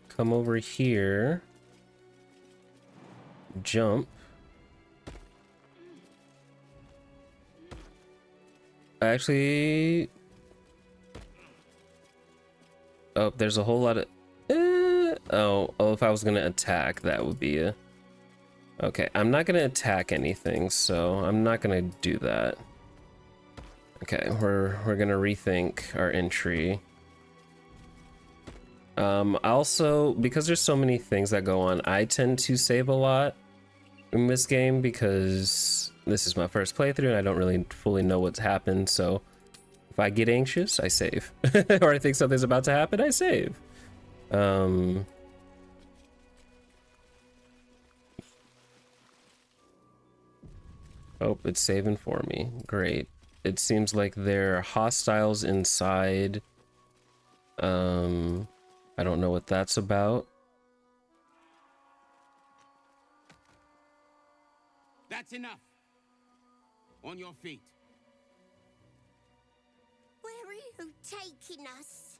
Come over here. Jump. Actually... Oh, there's a whole lot of... Oh, if I was gonna attack, that would be a... Okay, I'm not gonna attack anything, so I'm not gonna do that. Okay, we're gonna rethink our entry. Also, because there's so many things that go on, I tend to save a lot in this game because this is my first playthrough and I don't really fully know what's happened, so if I get anxious, I save. Or I think something's about to happen, I save. Oh, it's saving for me. Great. It seems like there are hostiles inside. I don't know what that's about. That's enough. On your feet. Where are who's taking us.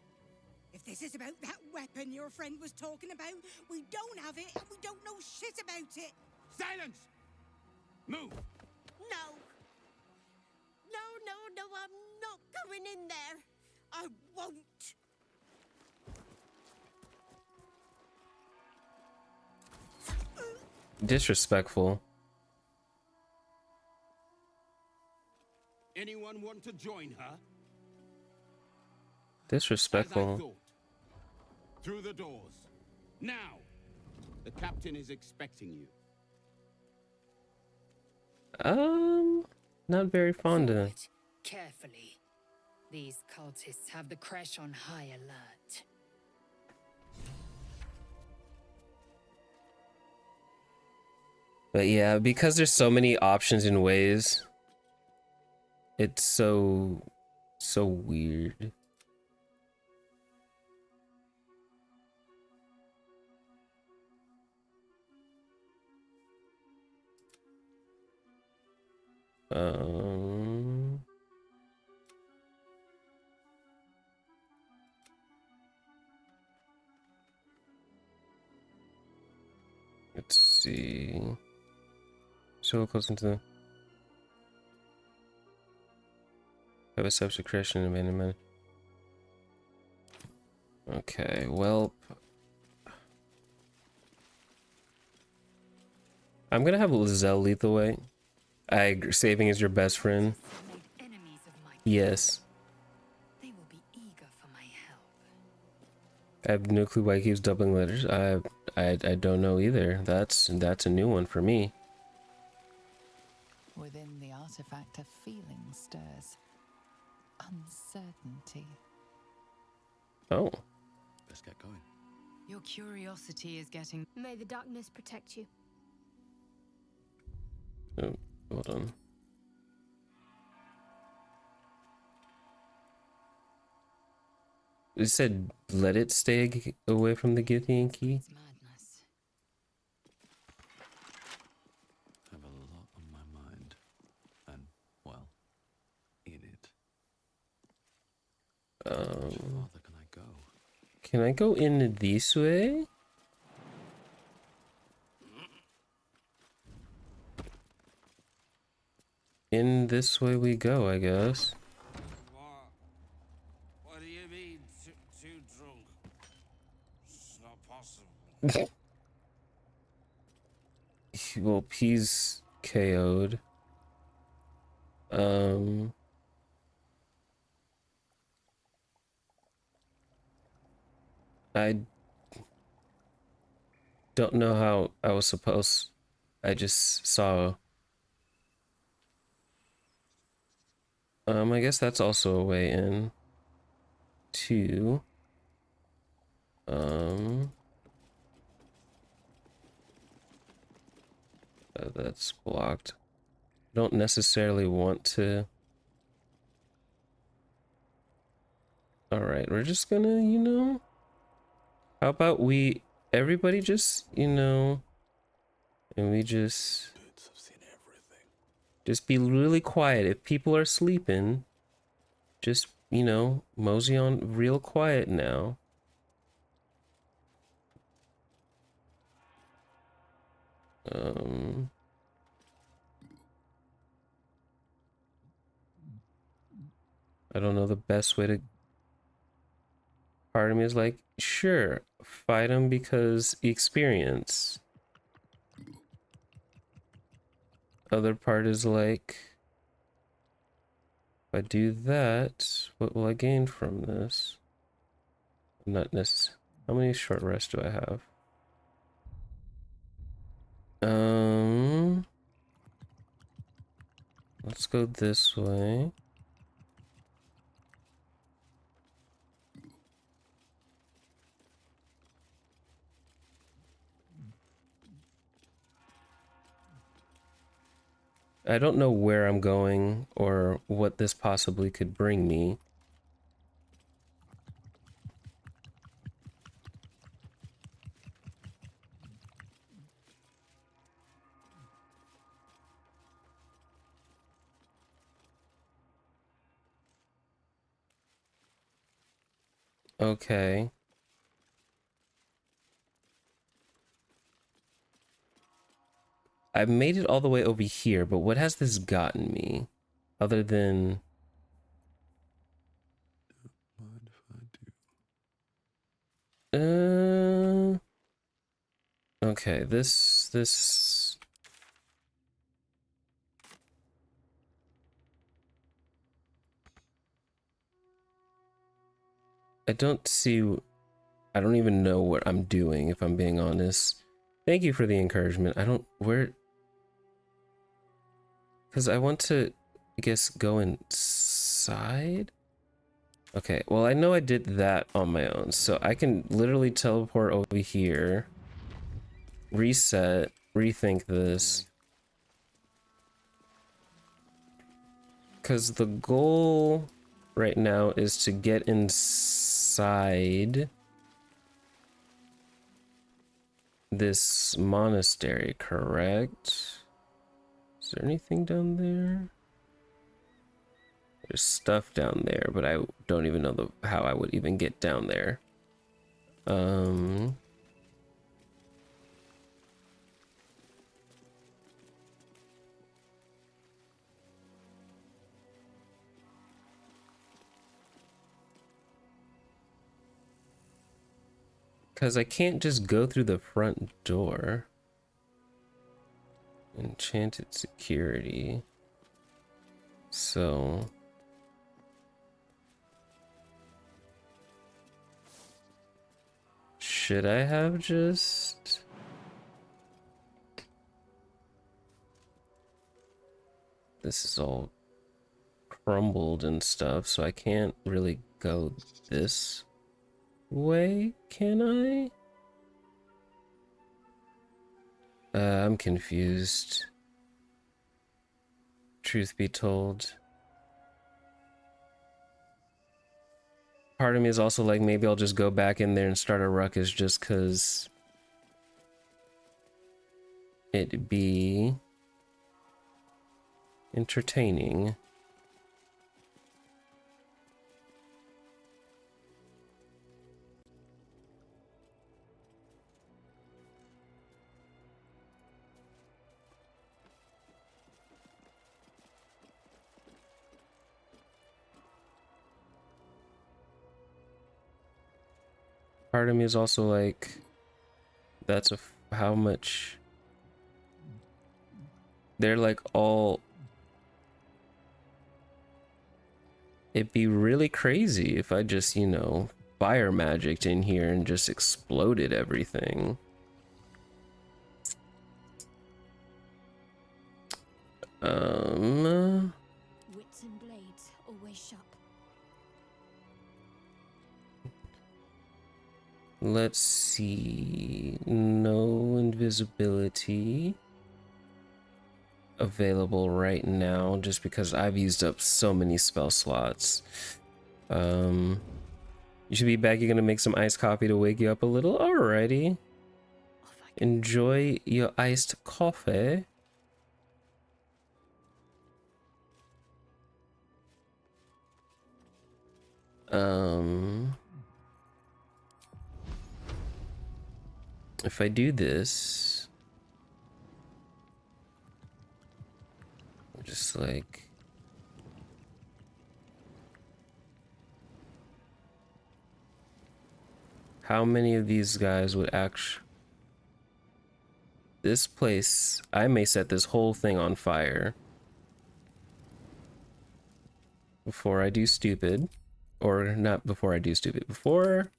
If this is about that weapon your friend was talking about, we don't have it and we don't know shit about it. Silence! Move! No. No, I'm not going in there. I won't. Disrespectful. Anyone want to join her? As I Disrespectful. thought. Through the doors. Now! The captain is expecting you. Not very fond of. Forward, carefully. These cultists have the crash on high alert. But yeah, because there's so many options and ways, it's so weird. Let's see. So close into the have a subject crash and abandonment. Okay, well, I'm gonna have Lizelle lead the way. I agree, saving is your best friend. Made enemies of my Yes. They will be eager for my help. I have no clue why he keeps doubling letters. I don't know either. That's a new one for me. Within the artifact, a feeling stirs. Uncertainty. Oh. Let's get going. Your curiosity is getting... May the darkness protect you. Oh, hold on. It said let it stay away from the Githian key. It's madness. I have a lot on my mind. And, well, in it. How farther can I go? Can I go in this way? In this way we go, I guess. What do you mean, too drunk? It's not possible. Well, P's KO'd. I don't know how I was supposed. I just saw. I guess that's also a way in. To. That's blocked. I don't necessarily want to. Alright, we're just gonna, how about everybody just, and we just Dudes, I've seen everything. be really quiet. If people are sleeping, just, mosey on real quiet now. I don't know the best way to. Part of me is like, sure, fight him because experience. Other part is like, if I do that, what will I gain from this? Not necessarily. How many short rests do I have? Let's go this way. I don't know where I'm going or what this possibly could bring me. Okay. I've made it all the way over here, but what has this gotten me? Other than... Mind if I do? Okay, this... I don't see... I don't even know what I'm doing, if I'm being honest. Thank you for the encouragement. I don't... Where... Because I want to, I guess, go inside? Okay, well, I know I did that on my own, so I can literally teleport over here, reset, rethink this. Because the goal right now is to get inside this monastery, correct? Is there anything down there? There's stuff down there, but I don't even know how I would even get down there. Because I can't just go through the front door. Enchanted security. So... should I have just... This is all crumbled and stuff, so I can't really go this way, can I? I'm confused. Truth be told. Part of me is also like, maybe I'll just go back in there and start a ruckus just because it'd be entertaining. Part of me is also like, that's how much they're like all... It'd be really crazy if I just, you know, fire magicked in here and just exploded everything. Wits and blades always sharp. Let's see. No invisibility available right now just because I've used up so many spell slots. You should be back. You're gonna make some iced coffee to wake you up a little. Alrighty. Enjoy your iced coffee. If I do this, just like, how many of these guys would actually... This place, I may set this whole thing on fire before I do stupid. Or not before I do stupid, before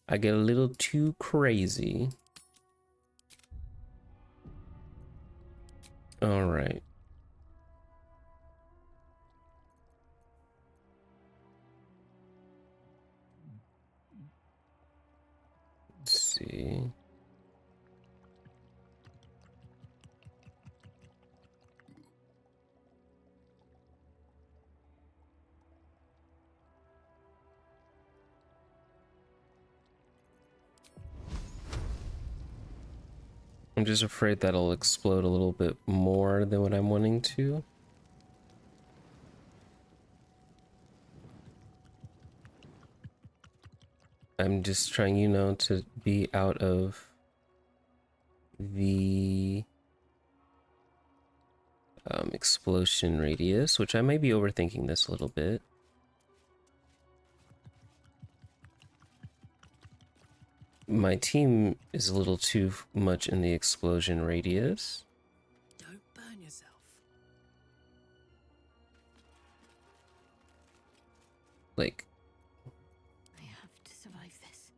I get a little too crazy. All right. Let's see. I'm just afraid that'll explode a little bit more than what I'm wanting to. I'm just trying, to be out of the explosion radius, which I may be overthinking this a little bit. My team is a little too much in the explosion radius. Don't burn yourself. Like, I have to survive this.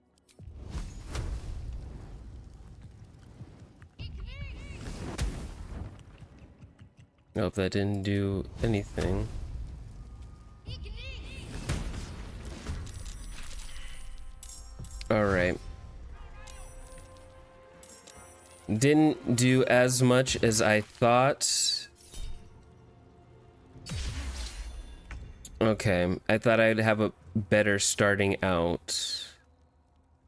I hope that didn't do anything. Alright. Didn't do as much as I thought. Okay, I thought I'd have a better starting out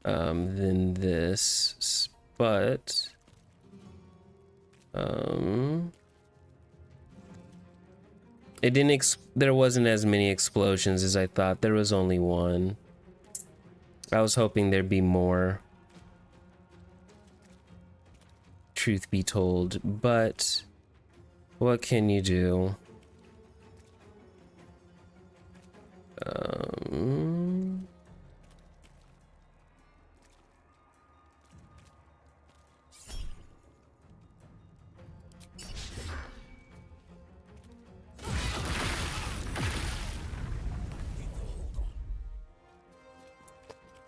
than this, but it didn't. There wasn't as many explosions as I thought. There was only one. I was hoping there'd be more. Truth be told, but what can you do?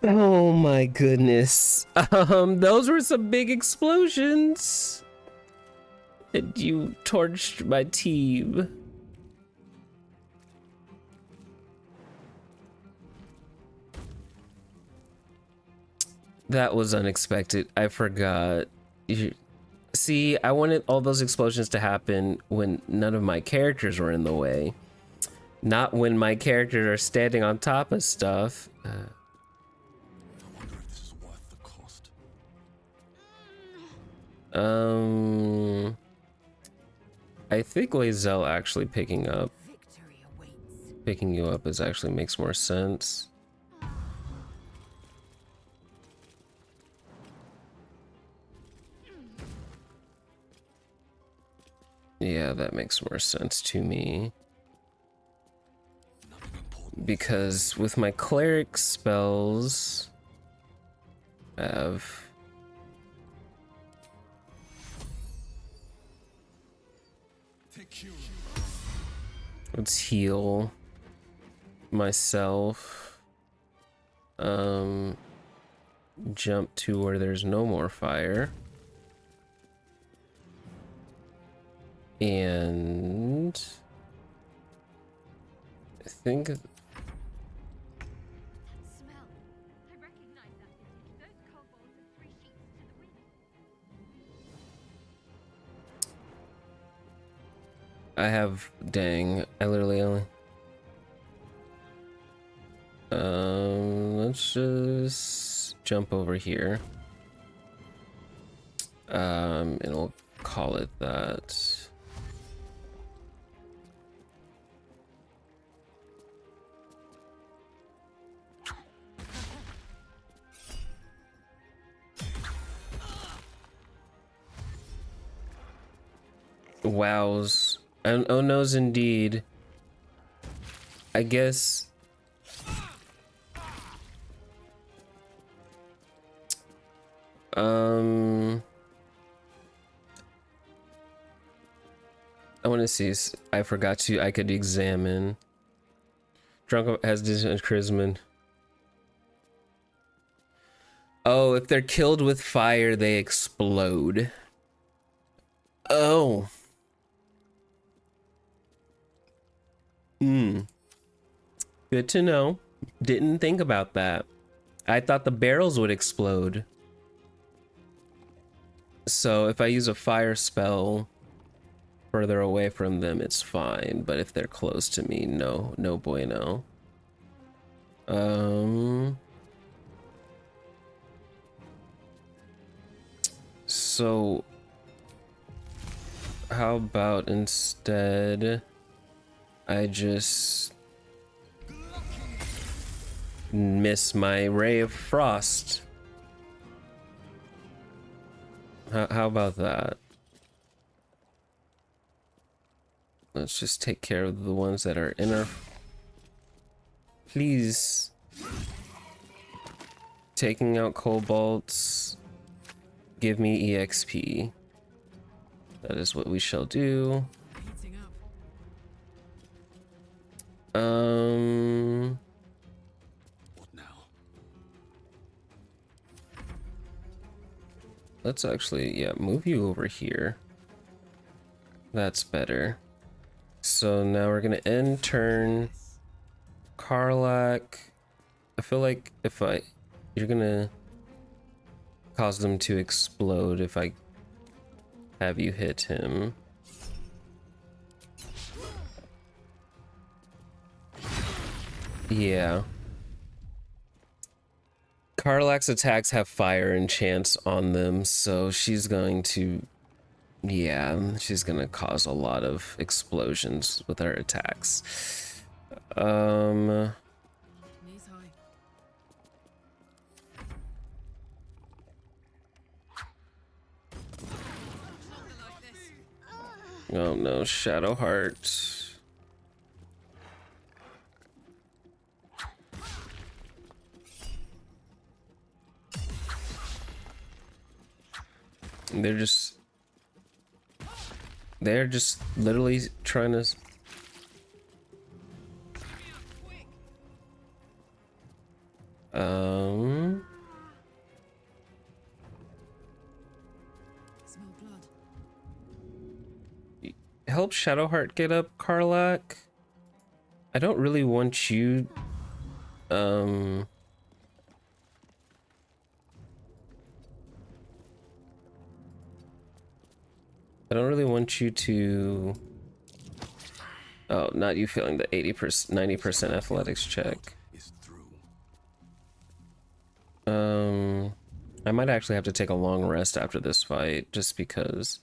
Oh my goodness. Those were some big explosions. And you torched my team. That was unexpected. I forgot. See, I wanted all those explosions to happen when none of my characters were in the way. Not when my characters are standing on top of stuff. I wonder if this is worth the cost. I think Lae'zel actually picking you up is actually makes more sense. Yeah, that makes more sense to me. Because with my cleric spells, I have let's heal myself. Jump to where there's no more fire. And I think That smell. I recognize that. Those kobolds are 3 sheets to the wind. I have, dang, I literally only let's just jump over here. And we'll call it that. Wows. And oh no's indeed. I guess. I want to see. I forgot to. I could examine. Drunk has distant charisma. Oh, if they're killed with fire, they explode. Oh. Good to know. Didn't think about that. I thought the barrels would explode. So if I use a fire spell further away from them, it's fine. But if they're close to me, no bueno. So how about instead I just miss my ray of frost. How about that? Let's just take care of the ones that are in our... Please. Taking out kobolds. Give me EXP. That is what we shall do. What now? Let's actually, yeah, move you over here. That's better. So now we're gonna end turn. Karlak. I feel like if you're gonna cause them to explode if I have you hit him. Yeah. Karlak's attacks have fire enchants on them, so she's going to... Yeah, she's gonna cause a lot of explosions with her attacks. Knees high. Oh no, Shadowheart. They're just literally trying to... Smell blood. Help Shadowheart get up, Karlak. I don't really want you... I don't really want you to... Oh, not you failing the 80%, 90% athletics check. Is through. I might actually have to take a long rest after this fight, just because.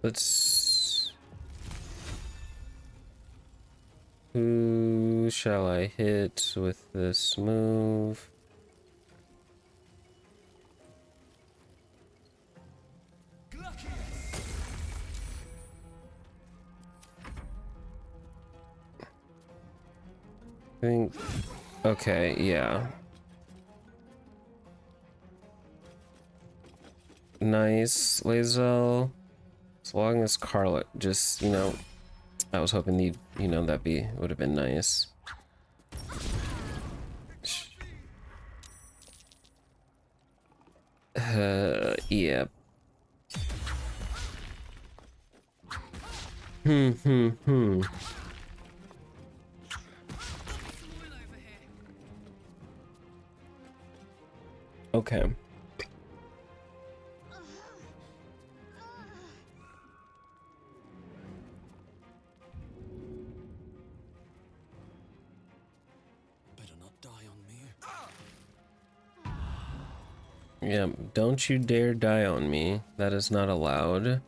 Let's... Who shall I hit with this move? I think... Okay, yeah. Nice, Lae'zel. As long as Karlak just, you know... I was hoping you'd, you know, that would have been nice. Yeah. Okay. Better not die on me. Yeah, don't you dare die on me. That is not allowed. Time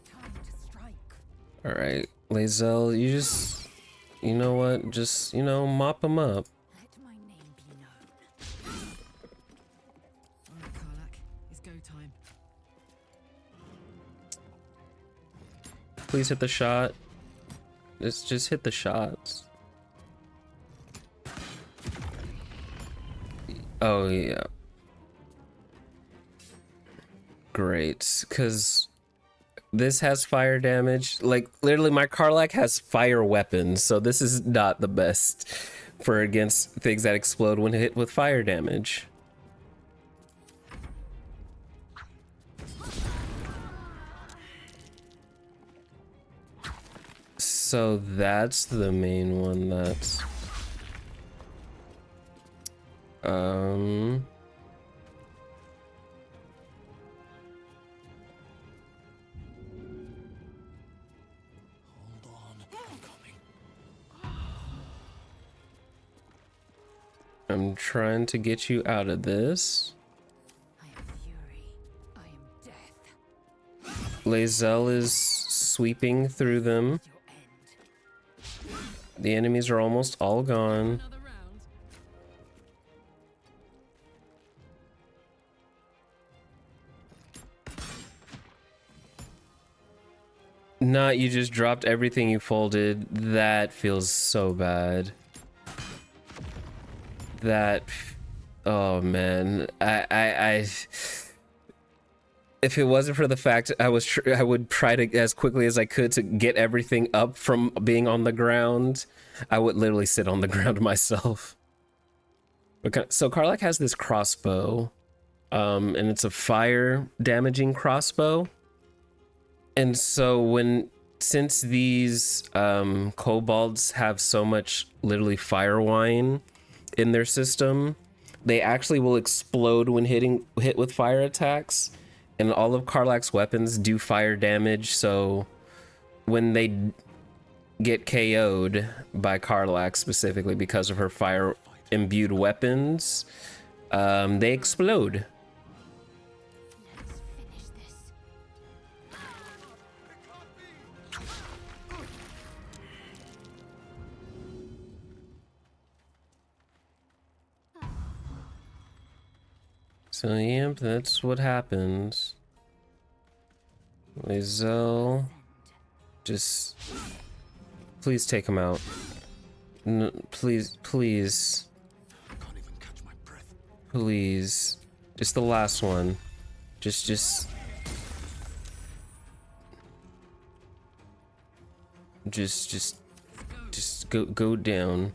to strike. Alright, Lae'zel, you just... You know what? Just, you know, mop him up. Let my name be known. All right, Karlak. It's go time. Please hit the shot. Just hit the shots. Oh, yeah. Great, because this has fire damage. Like, literally, my Karlak has fire weapons, so this is not the best for against things that explode when hit with fire damage. So that's the main one that's... Hold on, I'm coming. I'm trying to get you out of this. I am fury. I am death. Lae'zel is sweeping through them. Your end. The enemies are almost all gone. Another round. Not you just dropped everything you folded. That feels so bad. That, oh man, I if it wasn't for the fact I would try to as quickly as I could to get everything up from being on the ground, I would literally sit on the ground myself. Okay, so Karlach has this crossbow, and it's a fire damaging crossbow. And so since these kobolds have so much literally fire wine in their system, they actually will explode when hit with fire attacks, and all of Karlach's weapons do fire damage. So when they get KO'd by Karlach specifically because of her fire imbued weapons, they explode. Let's finish this. So yep, that's what happens. Lae'zel, just please take him out. No, please, please, I can't even catch my breath. please. Just the last one. Just go down.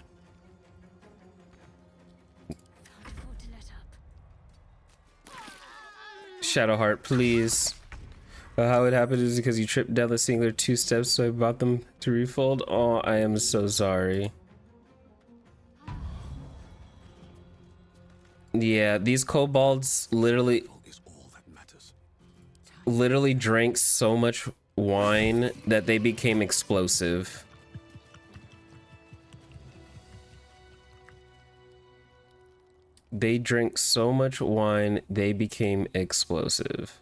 Can't afford to let up. Shadowheart, please. How it happened is because you tripped down the singular 2 steps, so I bought them to refold. Oh, I am so sorry. Yeah, these kobolds literally Is all that matters. drank so much wine that they became explosive. They drank so much wine, they became explosive.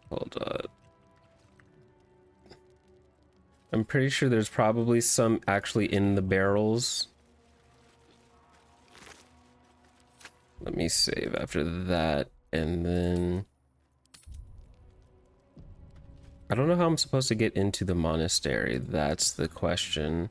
Hold on. I'm pretty sure there's probably some actually in the barrels. Let me save after that, and then I don't know how I'm supposed to get into the monastery. That's the question.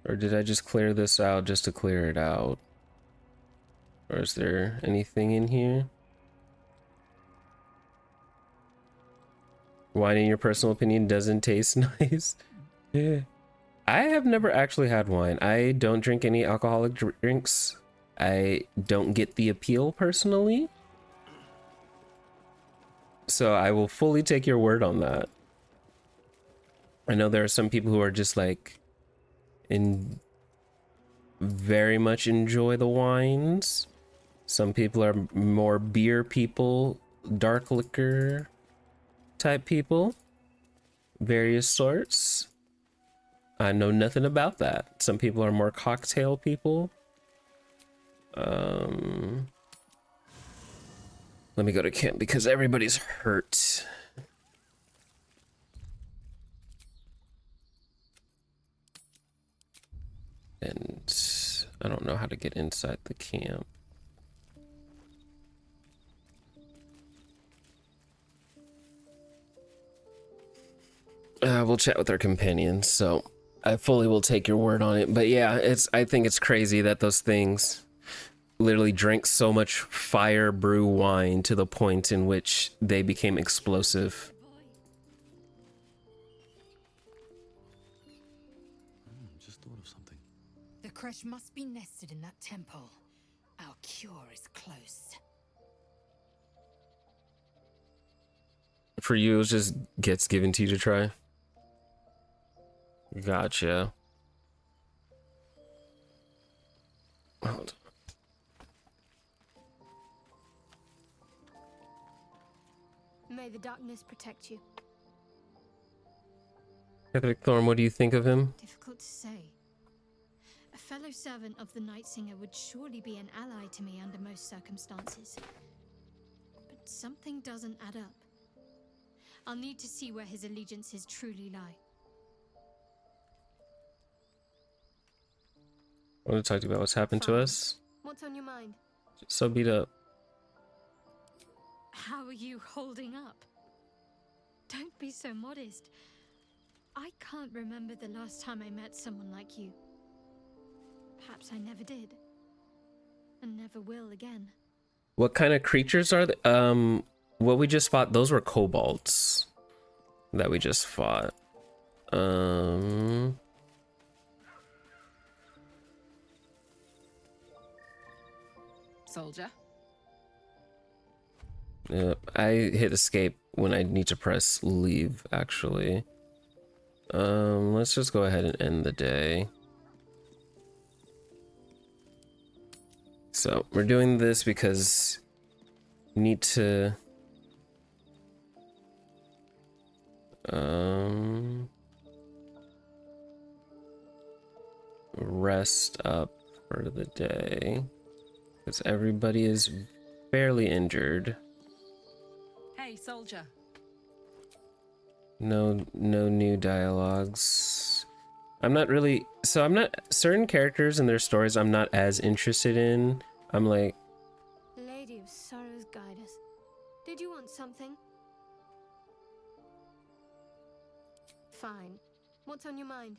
Or did I just clear this out just to clear it out? Or is there anything in here? Wine, in your personal opinion, doesn't taste nice. Yeah. I have never actually had wine. I don't drink any alcoholic drinks. I don't get the appeal personally. So I will fully take your word on that. I know there are some people who are just like very much enjoy the wines. Some people are more beer people, dark liquor type people, various sorts. I know nothing about that. Some people are more cocktail people. Let me go to camp because everybody's hurt. And I don't know how to get inside the camp. We'll chat with our companions, so I fully will take your word on it. But yeah, I think it's crazy that those things literally drank so much fire brew wine to the point in which they became explosive. Just thought of something. The crash must be nested in that temple. Our cure is close. For you, it just gets given to you to try. Gotcha. May the darkness protect you. Catholic Thorn, what do you think of him? Difficult to say. A fellow servant of the Night Singer would surely be an ally to me under most circumstances. But something doesn't add up. I'll need to see where his allegiances truly lie. I want to talk to you about what's happened to Fine. us. What's on your mind? So beat up. How are you holding up? Don't be so modest. I can't remember the last time I met someone like you. Perhaps I never did. And never will again. What kind of creatures are they? What we just fought, those were kobolds that we just fought. Soldier? Yeah, I hit escape when I need to press leave, actually. Let's just go ahead and end the day. So we're doing this because we need to rest up for the day because everybody is barely injured. Hey, soldier. No new dialogues. I'm not certain characters and their stories I'm not as interested in. I'm like, Lady of Sorrows, guide us. Did you want something? Fine. What's on your mind?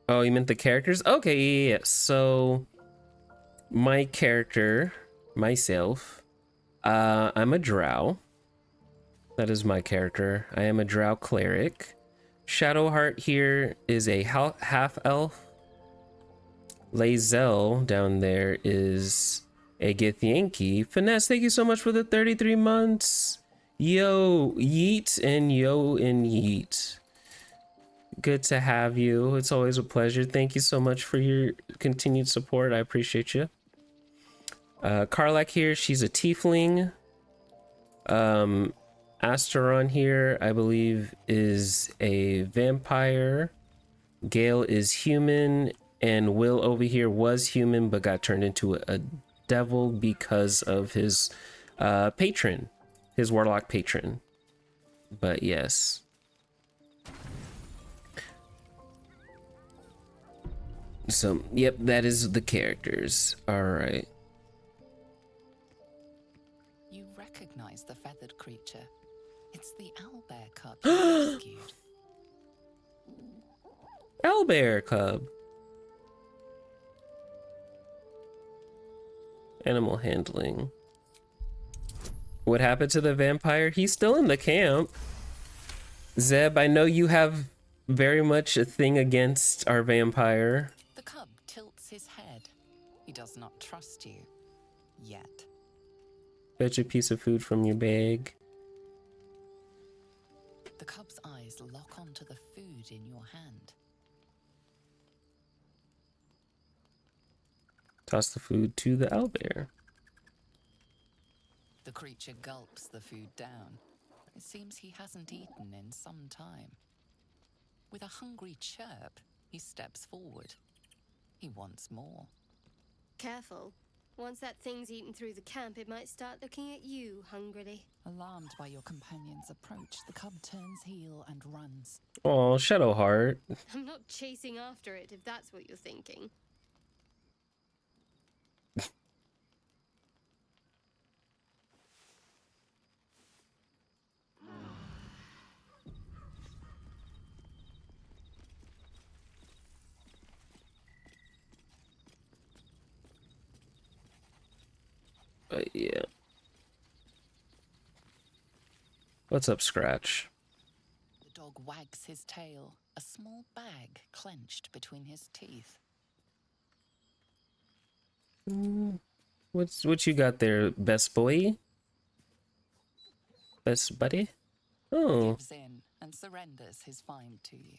oh, you meant the characters? Okay, yeah. So my character, myself, I'm a drow. That is my character. I am a drow cleric. Shadowheart here is a half elf. Lae'zel down there is a Githyanki. Finesse, thank you so much for the 33 months. Yo, yeet and yeet. Good to have you. It's always a pleasure. Thank you so much for your continued support. I appreciate you. Karlak here, she's a tiefling. Asteron here, I believe, is a vampire. Gale is human, and Will over here was human but got turned into a devil because of his patron, his warlock patron. But yes. So, yep, that is the characters. All right. You recognize the feathered creature. It's the owlbear cub you rescued. Owlbear cub. Animal handling. What happened to the vampire? He's still in the camp. Zeb, I know you have very much a thing against our vampire. The cub tilts his head. He does not trust you. Yet. Fetch a piece of food from your bag. The cub's eyes lock onto the food in your hand. Toss the food to the owlbear. The creature gulps the food down. It seems he hasn't eaten in some time. With a hungry chirp, he steps forward. He wants more. Careful. Once that thing's eaten through the camp, it might start looking at you hungrily. Alarmed by your companion's approach, the cub turns heel and runs. Oh, Shadowheart. I'm not chasing after it, if that's what you're thinking. But yeah. What's up, Scratch? The dog wags his tail, a small bag clenched between his teeth. What you got there, best boy? Best buddy? Oh. Gives in and surrenders his find to you.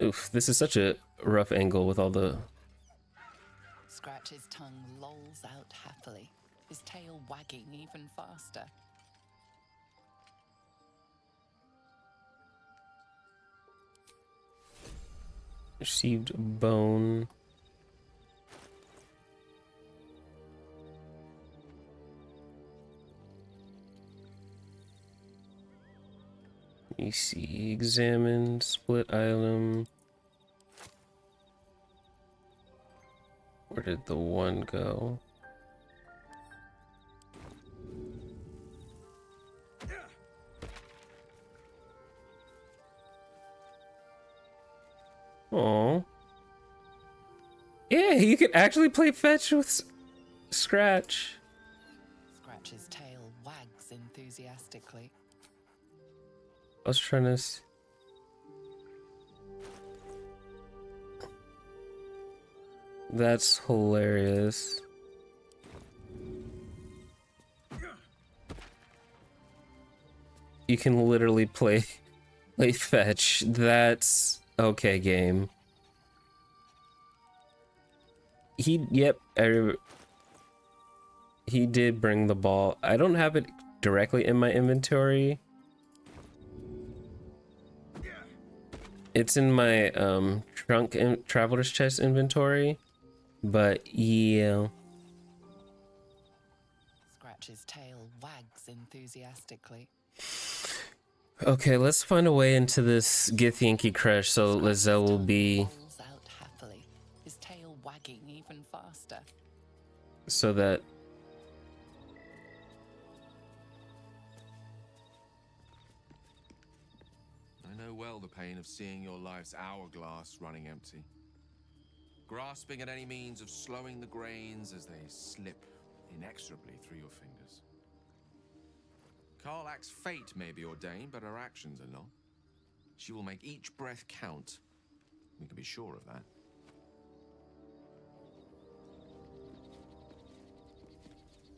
Oof, this is such a rough angle with all the Scratch's tongue lolls out happily, his tail wagging even faster. Received bone. You see, examine, split item. Where did the one go? Oh. Yeah, you can actually play fetch with Scratch. Scratch's tail wags enthusiastically. I was trying to... That's hilarious. You can literally play fetch. That's okay, game. Yep, he did bring the ball. I don't have it directly in my inventory. It's in my trunk and traveler's chest inventory, but yeah. Scratch's tail wags enthusiastically. Okay, let's find a way into this Githyanki crush so Lizelle will be Out happily, his tail wagging even faster. so that I know well the pain of seeing your life's hourglass running empty. Grasping at any means of slowing the grains as they slip inexorably through your fingers. Karlak's fate may be ordained, but her actions are not. She will make each breath count. We can be sure of that.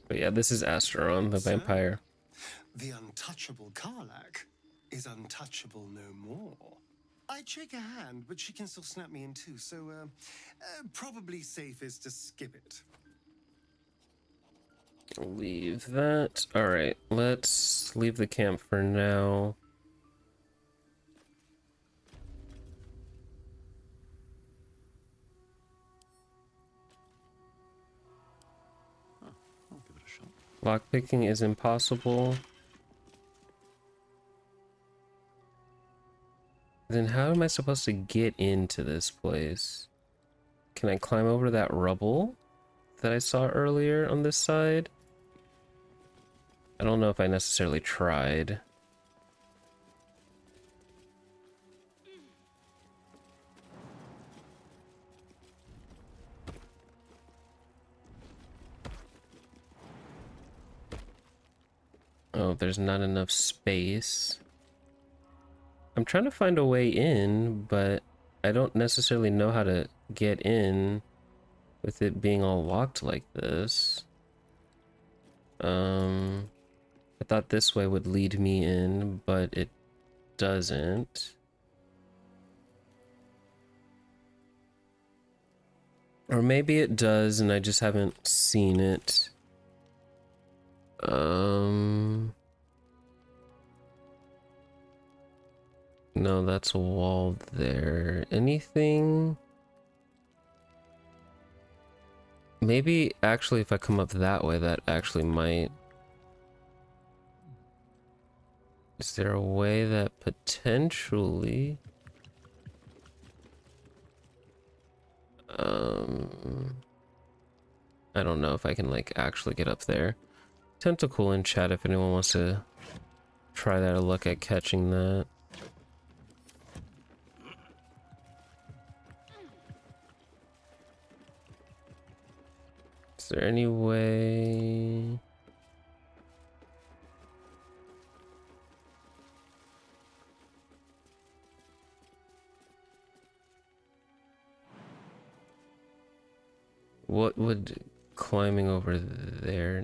But yeah, this is Asteron, the vampire. The untouchable Karlak is untouchable no more. I'd shake her hand, but she can still snap me in two, so probably safest to skip it. Leave that. Alright, let's leave the camp for now. I'll give it a shot. Lockpicking is impossible. Then how am I supposed to get into this place? Can I climb over that rubble that I saw earlier on this side? I don't know if I necessarily tried. Oh, there's not enough space. I'm trying to find a way in, but I don't necessarily know how to get in with it being all locked like this. I thought this way would lead me in, but it doesn't. Or maybe it does and I just haven't seen it. No, that's a wall there. Anything? Maybe actually if I come up that way, that actually might... Is there a way that potentially... I don't know if I can like actually get up there. Tentacle in chat if anyone wants to try that or look at catching that. Is there any way? What would climbing over there?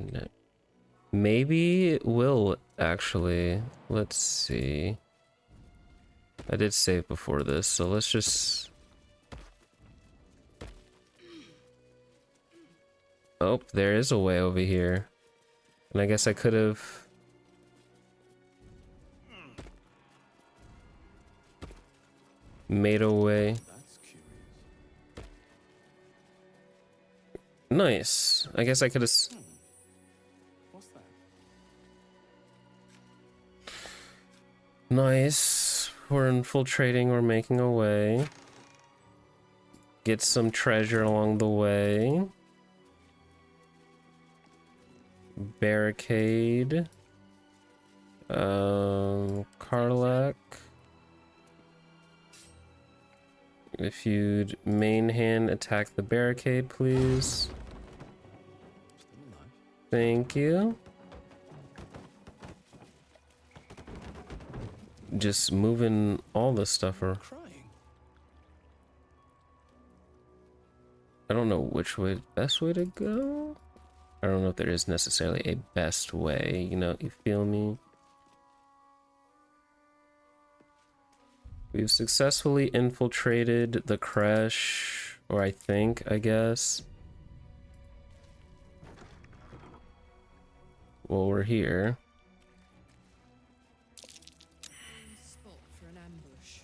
Maybe it will actually. Let's see. I did save before this, so let's just... Oh, there is a way over here. And I guess I could have... made a way. That's curious. Nice. I guess I could have... What's that? Nice. We're infiltrating, we're making a way. Get some treasure along the way. Barricade. Karlak. If you'd main hand attack the barricade, please. Thank you. Just moving all this stuff around. I don't know which way the best way to go. I don't know if there is necessarily a best way, you know, you feel me? We've successfully infiltrated the crash, or I think, I guess. Well, we're here. Spot for an ambush.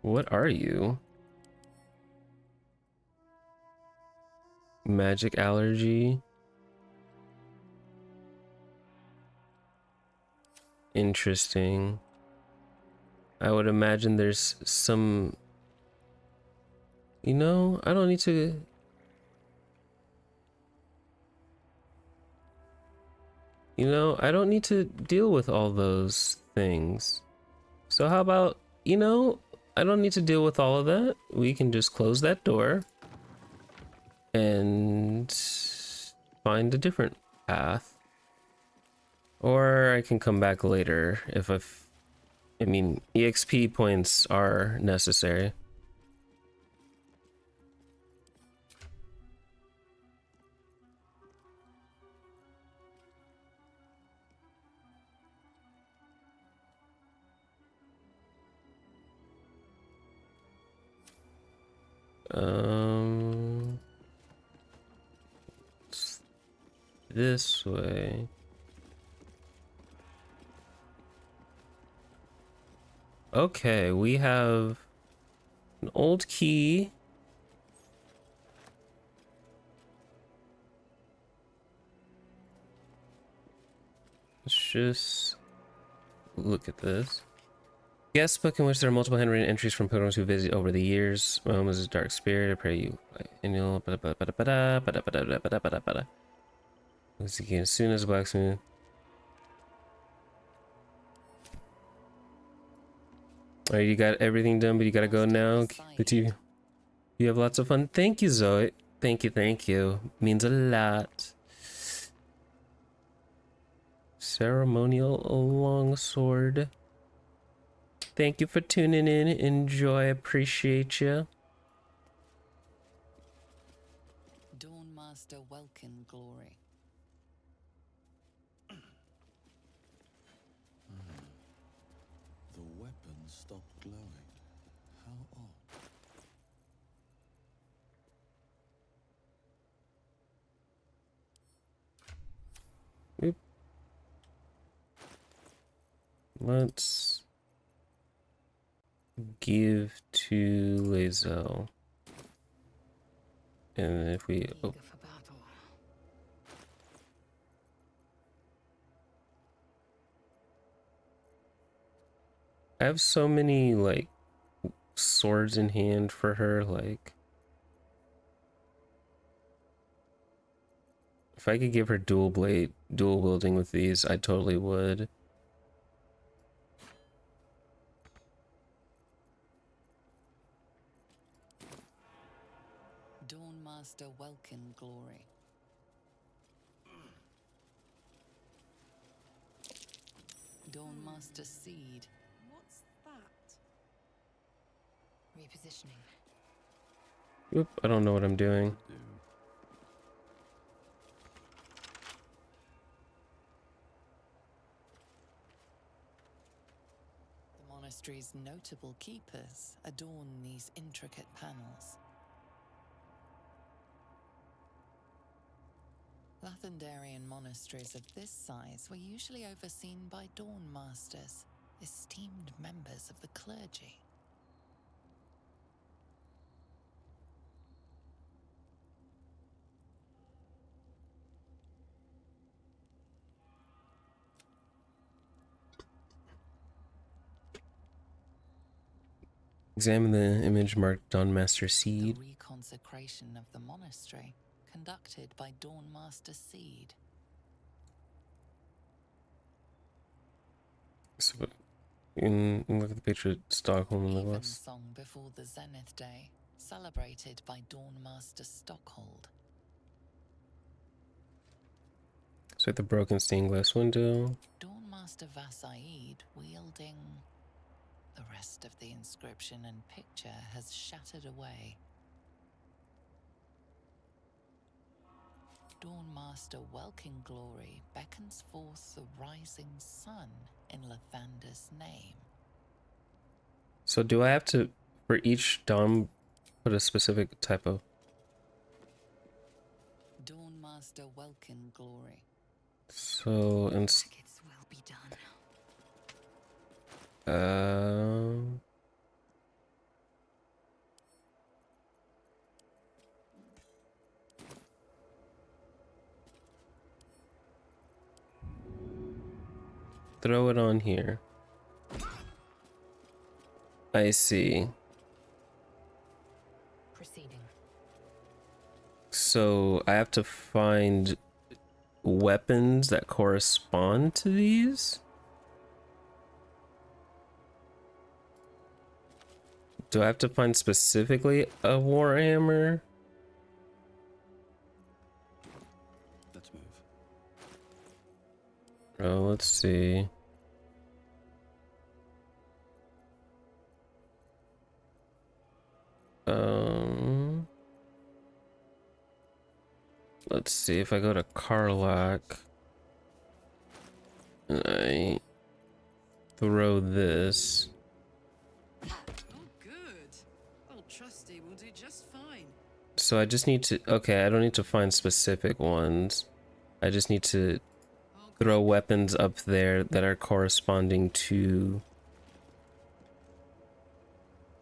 What are you? Magic allergy? Interesting. I would imagine there's some... You know, I don't need to... You know, I don't need to deal with all those things. So how about, you know, I don't need to deal with all of that. We can just close that door and find a different path. Or I can come back later if I mean, EXP points are necessary. This way. Okay, we have an old key. Let's just look at this. Guest book in which there are multiple handwritten entries from pilgrims who visit over the years. My home is a dark spirit. I pray you. Annual. Once again, as soon as blacksmith. Alright, you got everything done, but you gotta go now. The TV. You have lots of fun. Thank you, Zoe. Thank you, thank you. Means a lot. Ceremonial longsword. Thank you for tuning in. Enjoy. Appreciate you. Dawnmaster Welkin Glory. The weapon stopped glowing. How odd. Oop. Let's give to Lae'zel. And if we... Oh. I have so many, like, swords in hand for her, like... If I could give her dual wielding with these, I totally would. Dawnmaster Welkin Glory. Dawnmaster Seed. What's that? Repositioning. Oop, I don't know what I'm doing. monastery's notable keepers adorn these intricate panels. Lathendarian monasteries of this size were usually overseen by dawn masters, esteemed members of the clergy. Examine the image marked Dawn Master Seed. The reconsecration of the monastery, conducted by Dawn Master Seed. So, look at the picture of Stockholm in the west. Evensong before the Zenith Day, celebrated by Dawn Master Stockhold. So the broken stained glass window. Dawn Master Vasaid wielding... The rest of the inscription and picture has shattered away. Dawn Master Welkin Glory beckons forth the rising sun in Lathander's name. So do I have to, for each Dawn, put a specific type of... Dawn Master Welkin Glory. So, It's will be done. Throw it on here. I see. Proceeding. So I have to find weapons that correspond to these? Do I have to find specifically a warhammer? Let's move. Oh, let's see. Let's see if I go to Karlak and I throw this. Oh, good. Old Trusty will do just fine. So I just need to, okay, I don't need to find specific ones. I just need to throw weapons up there that are corresponding to,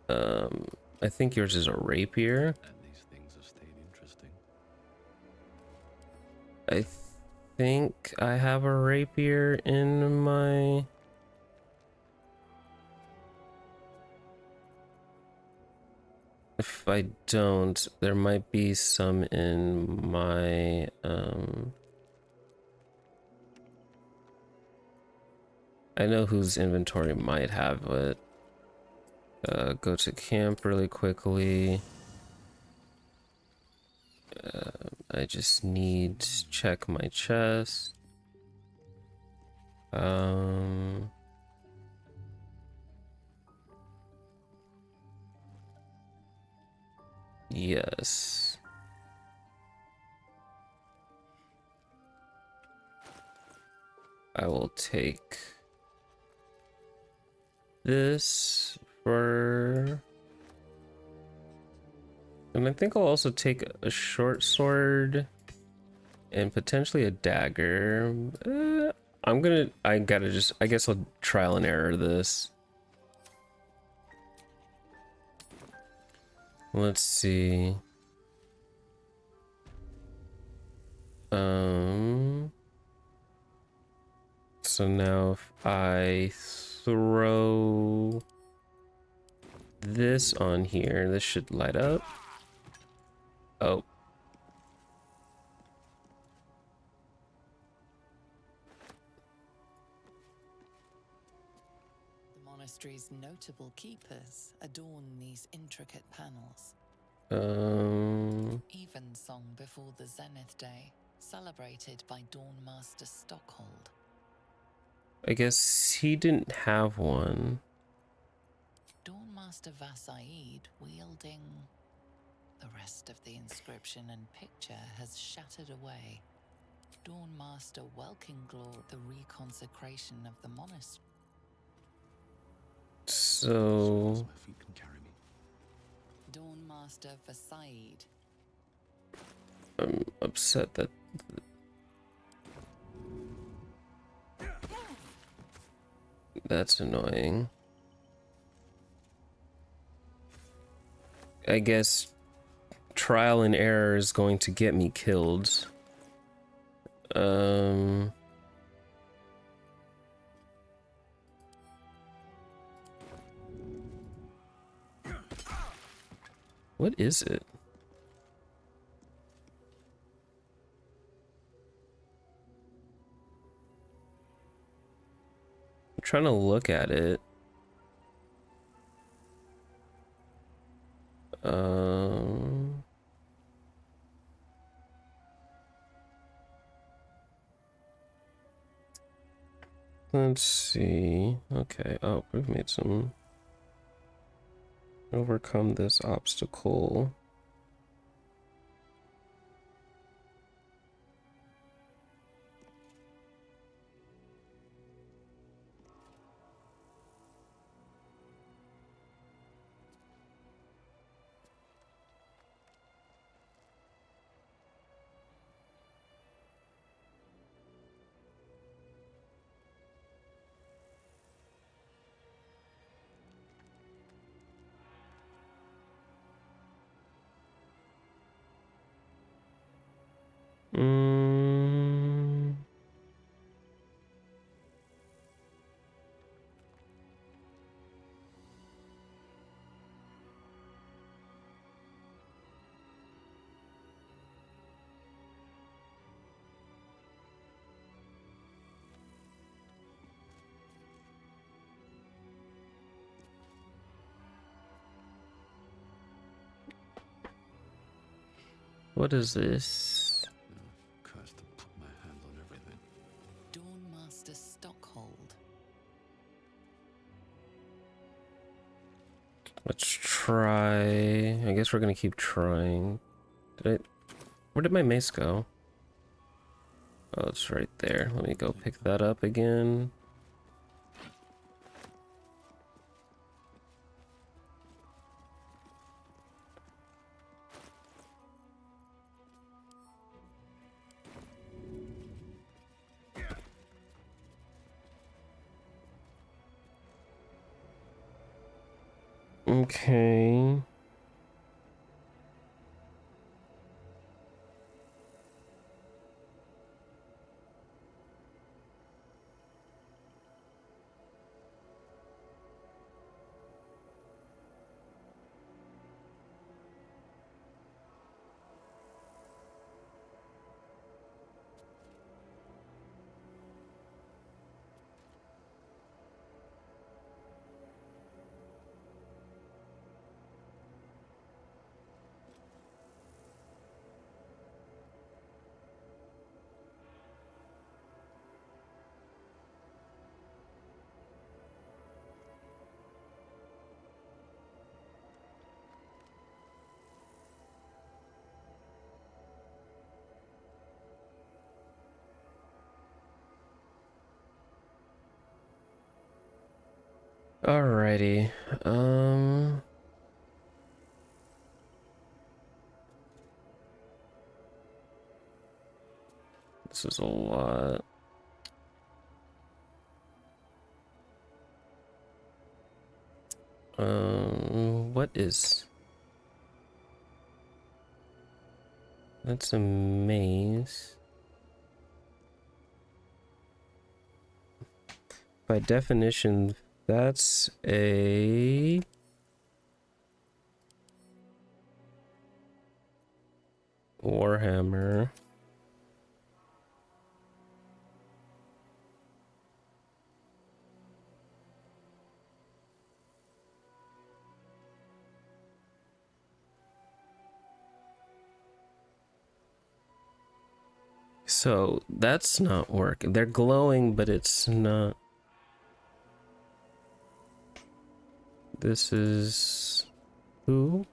I think yours is a rapier. And these things have stayed interesting. I think I have a rapier in my... If I don't, there might be some in my, I know whose inventory might have it. Go to camp really quickly. I just need to check my chest. Yes. I will take this for... And I think I'll also take a short sword and potentially a dagger. I guess I'll trial and error this. Let's see. So now if I throw this on here, this should light up. Oh. The monastery's notable keepers adorn these intricate panels. Evensong before the Zenith Day, celebrated by Dawn Master Stockhold. I guess he didn't have one. Dawn Master Vasaid wielding... The rest of the inscription and picture has shattered away. Dawn Master Welkin Glory, the reconsecration of the monastery. So My feet can carry me. Dawn Master Versailles. I'm upset that that's annoying. I guess trial and error is going to get me killed. What is it? I'm trying to look at it. Let's see. Okay. Oh, we've made some. Overcome this obstacle. What is this? Curse to put my hand on everything. Dawn Master Stockhold. Let's try. I guess we're gonna keep trying. Where did my mace go? Oh, it's right there. Let me go pick that up again. Okay. Alrighty. This is a lot. What is... That's a maze. By definition, that's a... Warhammer. So that's not working. They're glowing, but it's not. This is who?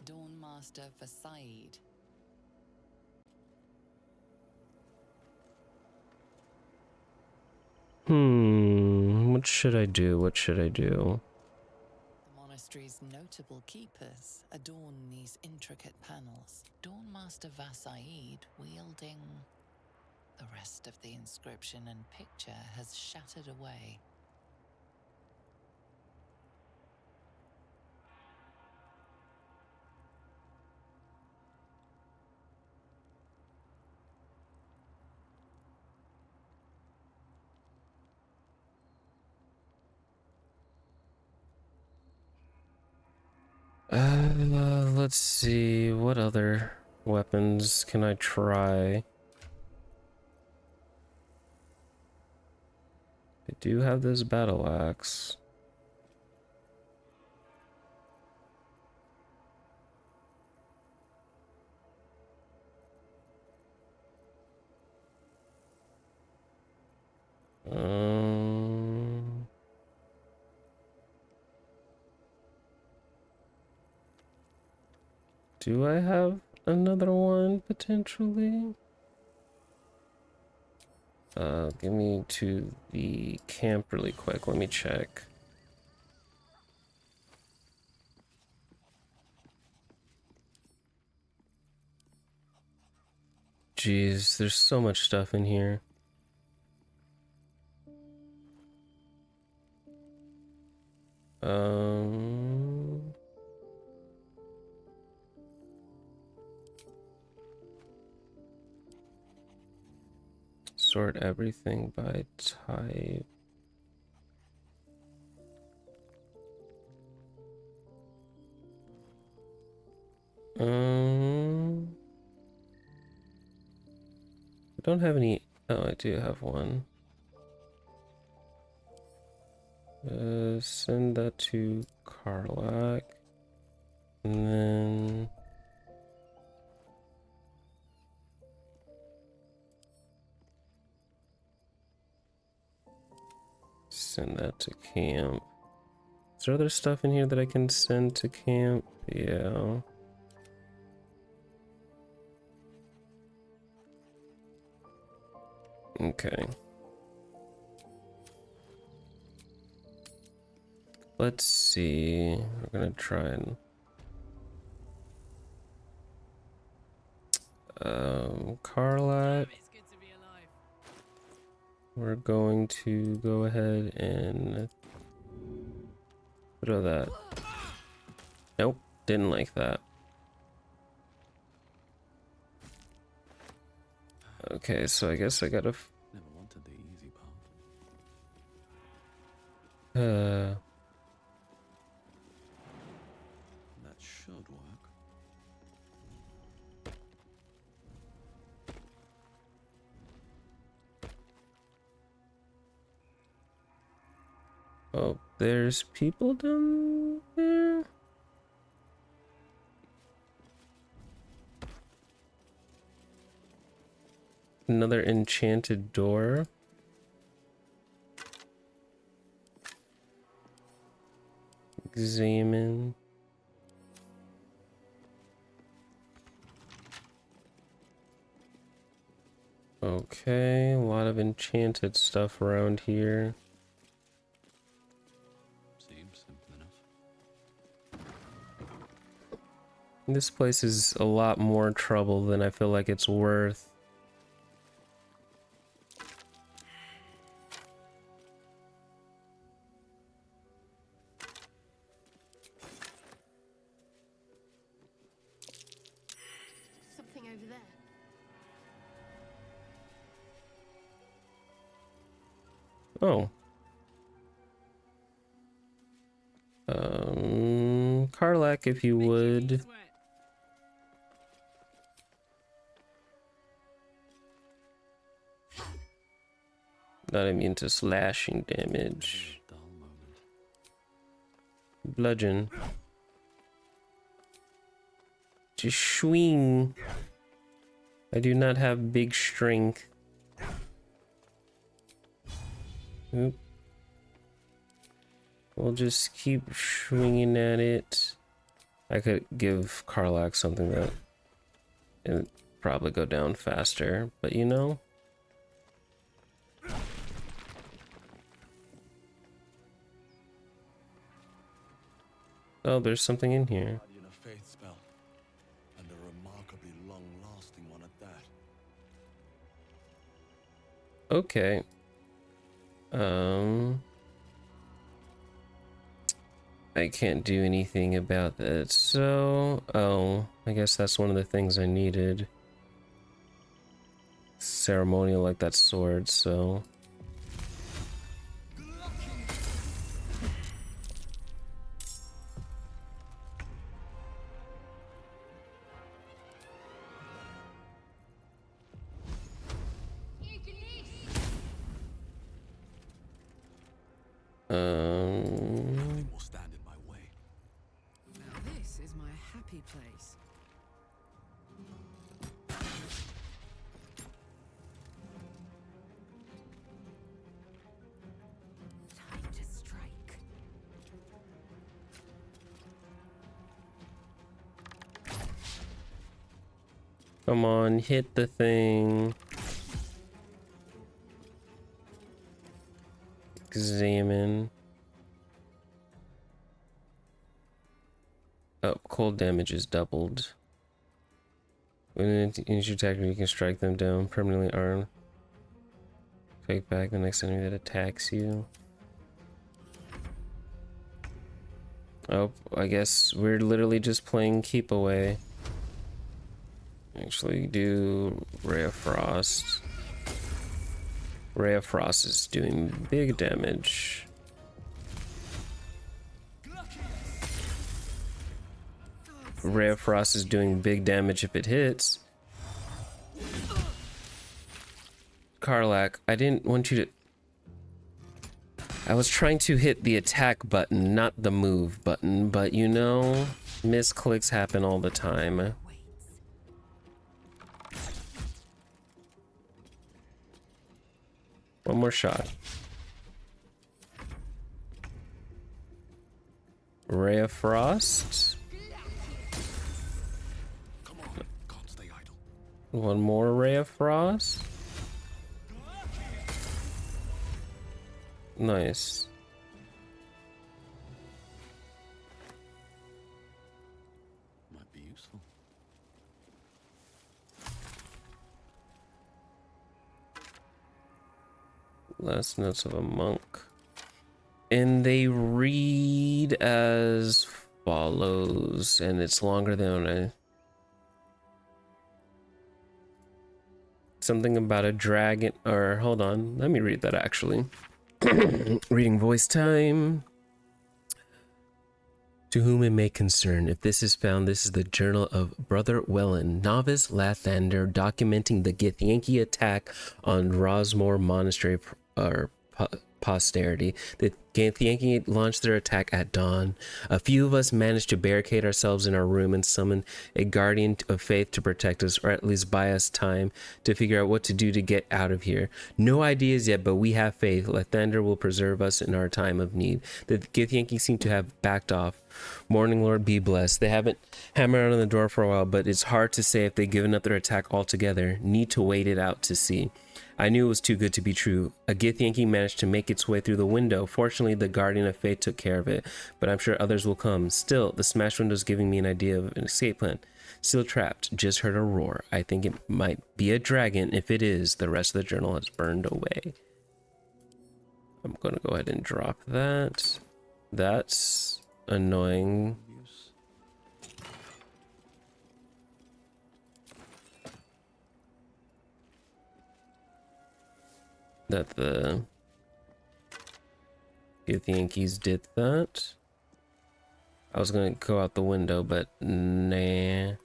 Dawn Master Versailles. What should I do? What should I do? monastery's notable keepers adorn these intricate panels. Dawnmaster Vasaid wielding... The rest of the inscription and picture has shattered away. Let's see, what other weapons can I try? I do have this battle axe. Do I have another one potentially? Give me to the camp really quick. Let me check. Jeez, there's so much stuff in here. Sort everything by type. I don't have any. Oh, I do have one. Send that to Karlak. And then send that to camp. Is there other stuff in here that I can send to camp? Yeah. Okay. Let's see. We're gonna try and Karlak. We're going to go ahead and throw that. Nope, didn't like that. Okay, so I guess I gotta Never wanted the easy part. That should work. Oh, there's people down there? Another enchanted door. Examine. Okay, a lot of enchanted stuff around here. Seems simple enough. This place is a lot more trouble than I feel like it's worth. Something over there. Oh. Karlak, if you would. Not immune to slashing damage. Bludgeon. Just swing. I do not have big strength. Oop. We'll just keep swinging at it. I could give Karlak something that it'd probably go down faster, but you know. Oh, there's something in here. Guardian of Faith spell, and a remarkably long-lasting one at that. Okay. I can't do anything about that. So, oh, I guess that's one of the things I needed. Ceremonial like that sword, so. Nothing will stand in my way. Now this is my happy place. Time to strike. Come on, hit the thing. Examine. Oh, cold damage is doubled. When an injured attacker, you can strike them down permanently armed. Take back the next enemy that attacks you. Oh, I guess we're literally just playing keep away. Actually, do Ray of Frost. Ray of Frost is doing big damage. Ray of Frost is doing big damage if it hits. Karlach, I didn't want you to... I was trying to hit the attack button, not the move button, but you know, misclicks happen all the time. One more shot. Ray of Frost. Come on, can't stay idle. One more Ray of Frost. Nice. Might be useful. Last notes of a monk. And they read as follows, and it's longer than a... Something about a dragon, or hold on, let me read that actually. Reading voice time. To whom it may concern, if this is found, this is the journal of Brother Wellen, novice Lathander, documenting the Githyanki attack on Rosmore Monastery posterity. The Githyanki launched their attack at dawn. A few of us managed to barricade ourselves in our room and summon a guardian of faith to protect us, or at least buy us time to figure out what to do to get out of here. No ideas yet, but we have faith. Lathander will preserve us in our time of need. The Githyanki seem to have backed off. Morning Lord be blessed. They haven't hammered on the door for a while, but it's hard to say if they've given up their attack altogether. Need to wait it out to see. I knew it was too good to be true. A Githyanki managed to make its way through the window. Fortunately, the Guardian of Fate took care of it, but I'm sure others will come. Still, the smashed window is giving me an idea of an escape plan. Still trapped. Just heard a roar. I think it might be a dragon. If it is, the rest of the journal has burned away. I'm going to go ahead and drop that. That's annoying. That the Yankees did that. I was gonna go out the window, but nah.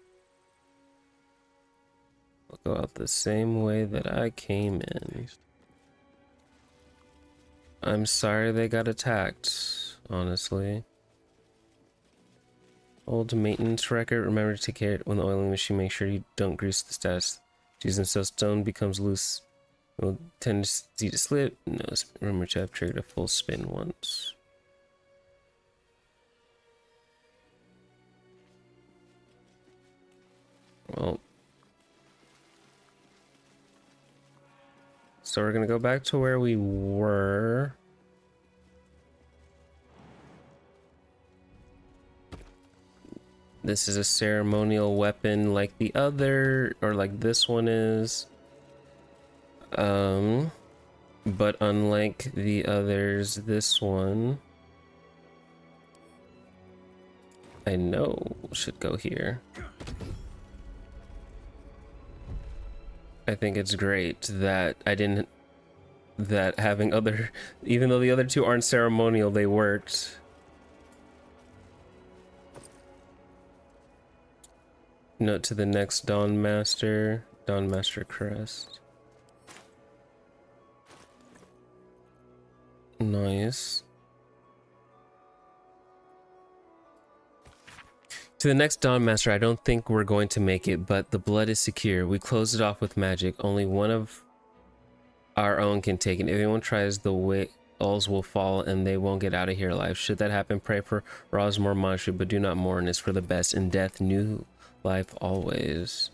I'll go out the same way that I came in. I'm sorry they got attacked, honestly. Old maintenance record. Remember to take care when the oiling machine. Make sure you don't grease the status. Using so stone becomes loose. Will tendency to slip. No, remember to have triggered a full spin once. Well, so we're gonna go back to where we were. This is a ceremonial weapon like the other, or like this one is. But unlike the others, this one I know should go here. I think it's great that that having other, even though the other two aren't ceremonial, they worked. Note to the next Dawn Master crest. Nice. To the next Dawn Master, I don't think we're going to make it, but the blood is secure. We closed it off with magic. Only one of our own can take it. If anyone tries the way, alls will fall and they won't get out of here alive. Should that happen, pray for Rosmore Monastery, but do not mourn. It's for the best. In death, new life always.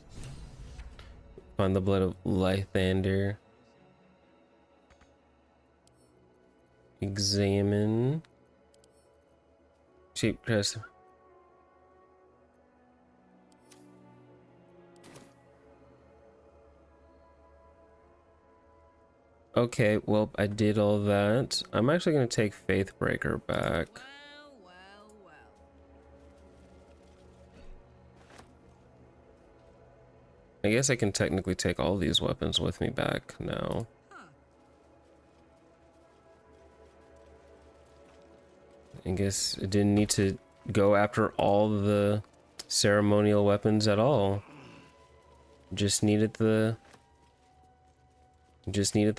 Find the blood of Lythander. Examine. Cheap dress. Okay, well, I did all that. I'm actually going to take Faithbreaker back. I guess I can technically take all these weapons with me back now. I guess I didn't need to go after all the ceremonial weapons at all. Just needed the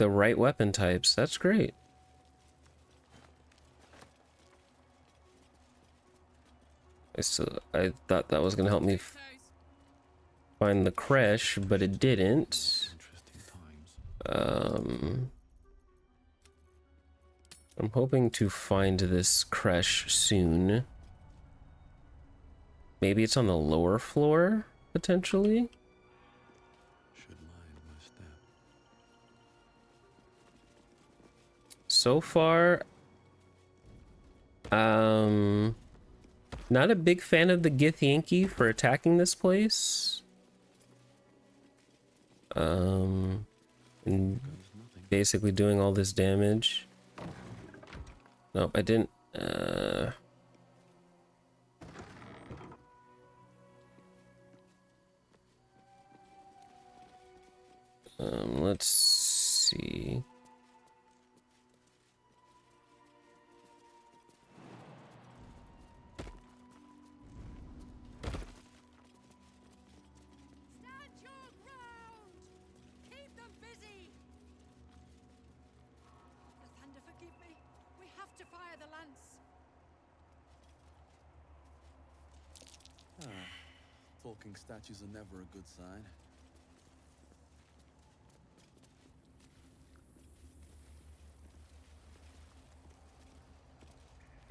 right weapon types. That's great. I thought that was gonna help me find the creche, but it didn't. I'm hoping to find this creche soon. Maybe it's on the lower floor, potentially. So far, not a big fan of the Githyanki for attacking this place. And basically doing all this damage. Nope, I didn't. Let's see. Talking statues are never a good sign.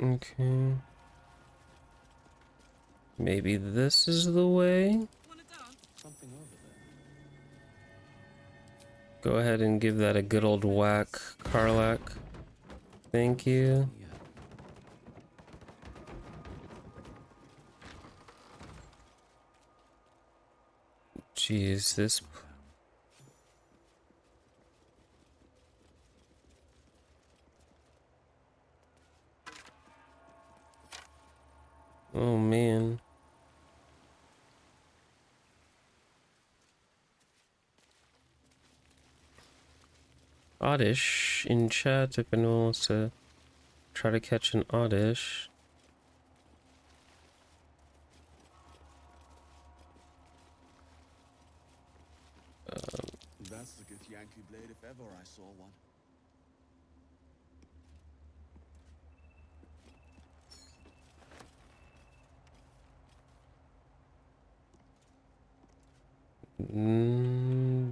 Okay. Maybe this is the way. Something over there. Go ahead and give that a good old whack, Karlak. Thank you. Jeez, this... Oh, man. Oddish in chat if anyone wants to try to catch an Oddish. That's the Githyanki blade if ever I saw one.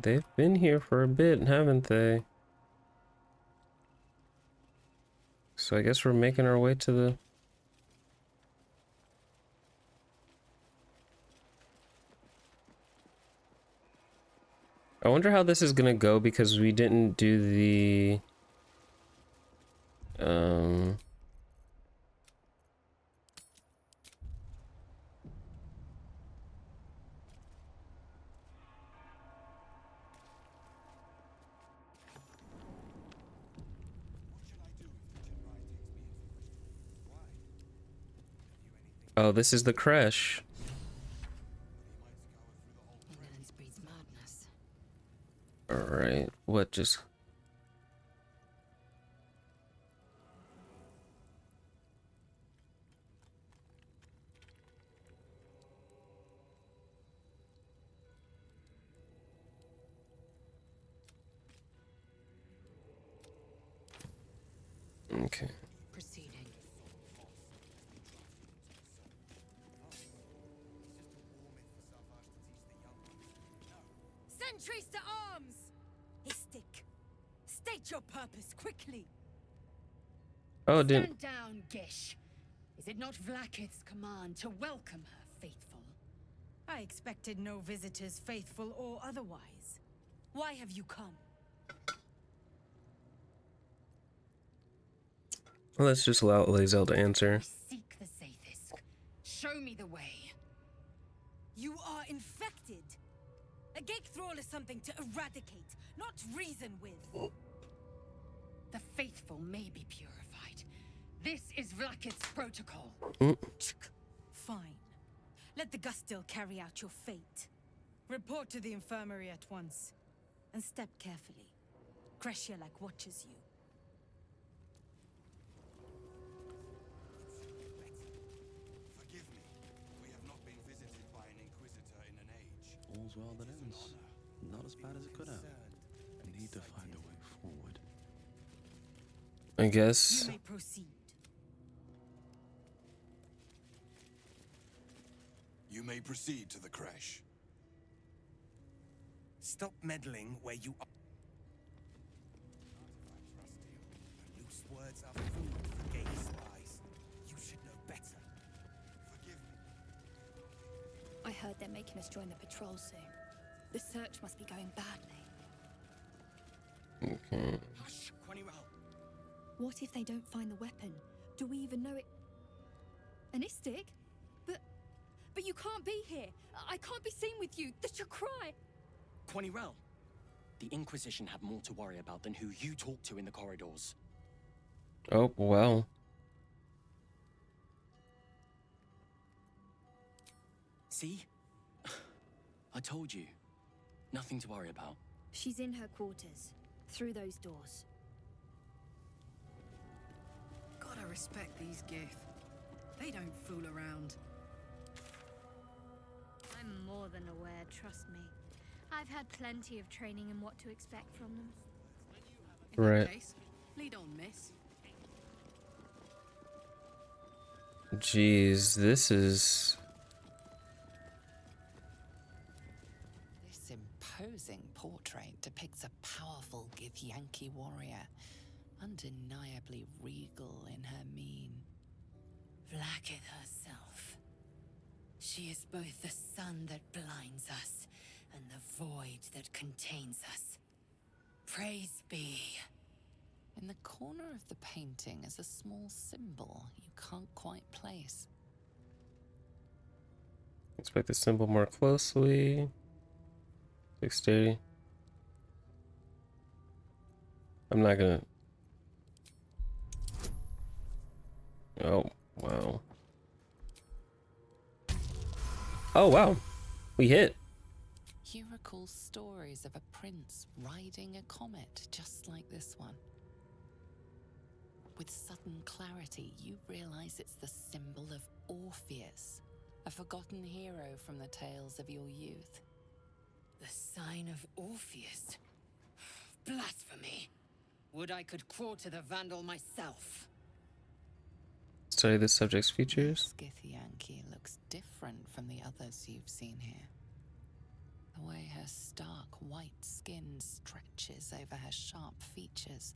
They've been here for a bit, haven't they? So I guess we're making our way to the... I wonder how this is gonna go because we didn't do the... Oh, this is the crash. Ignorance breeds madness. Alright, what just... Okay. Proceeding. Sentries to arms! Istik, state your purpose quickly. Oh, it didn't... Stand down, Gish. Is it not Vlaakith's command to welcome her faithful? I expected no visitors, faithful or otherwise. Why have you come? Well, let's just allow Lae'zel to answer. Seek the Zaithis. Show me the way. You are infected. A gate thrall is something to eradicate, not reason with. The faithful may be purified. This is Vlaakith's protocol. Fine. Let the Gustil carry out your fate. Report to the infirmary at once. And step carefully. Kreshia-like watches you. Forgive me. We have not been visited by an Inquisitor in an age. All's well that ends. Not as bad as it could have. Need to find a way forward. I guess. You may proceed. You may proceed to the crash. Stop meddling where you are. Loose words are food for gay spies. You should know better. Forgive me. I heard they're making us join the patrol soon. The search must be going badly. Okay. Hush, Quanirel. What if they don't find the weapon? Do we even know it? An Istik? But you can't be here. I can't be seen with you. That's your cry. Quanirel, the Inquisition have more to worry about than who you talk to in the corridors. Oh, well. See? I told you. Nothing to worry about. She's in her quarters. Through those doors. Gotta respect these Gith. They don't fool around. I'm more than aware, trust me. I've had plenty of training in what to expect from them. In Right. that case, lead on, miss. Jeez, this is... This imposing portrait depicts a powerful Githyanki warrior, undeniably regal in her mien. Vlaakith herself. She is both the sun that blinds us and the void that contains us. Praise be. In the corner of the painting is a small symbol you can't quite place. Inspect the symbol more closely. 630. I'm not gonna... Oh, wow. Oh, wow. We hit. You recall stories of a prince riding a comet just like this one. With sudden clarity, you realize it's the symbol of Orpheus, a forgotten hero from the tales of your youth. The sign of Orpheus. Blasphemy. Would I could quarter the Vandal myself. Study the subject's features. Githyanki looks different from the others you've seen here. The way her stark white skin stretches over her sharp features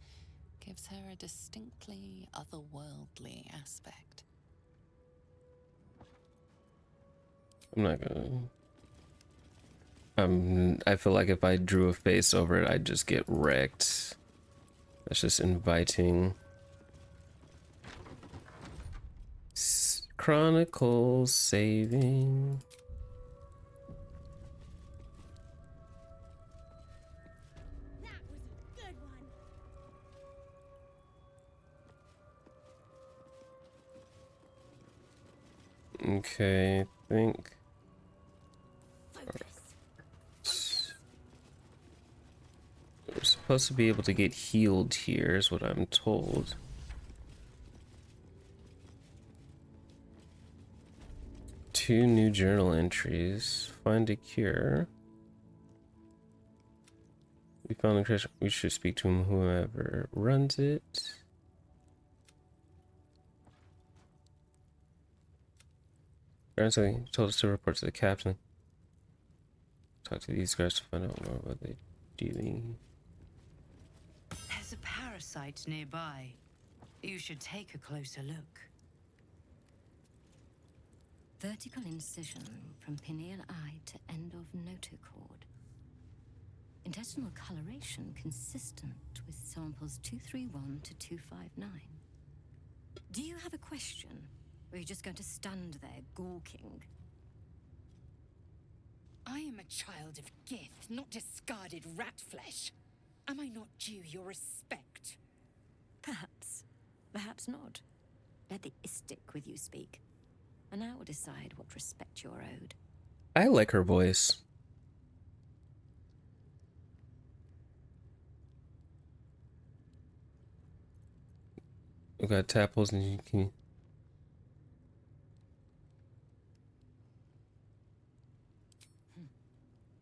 gives her a distinctly otherworldly aspect. I'm not gonna... I feel like if I drew a face over it, I'd just get wrecked. That's just inviting. Chronicles saving. That was a good one. Okay, I think. We're supposed to be able to get healed here, is what I'm told. Two new journal entries. Find a cure. We found the Christian. We should speak to whoever runs it. Apparently, told us to report to the captain. Talk to these guys to find out more what they're doing. There's a parasite nearby. You should take a closer look. Vertical incision from pineal eye to end of notochord. Intestinal coloration consistent with samples 231 to 259. Do you have a question? Or are you just going to stand there gawking? I am a child of Gith, not discarded rat flesh. Am I not due your respect? Perhaps. Perhaps not. Let the Istik with you speak. And I will decide what respect you're owed. I like her voice. We got tapples and you can.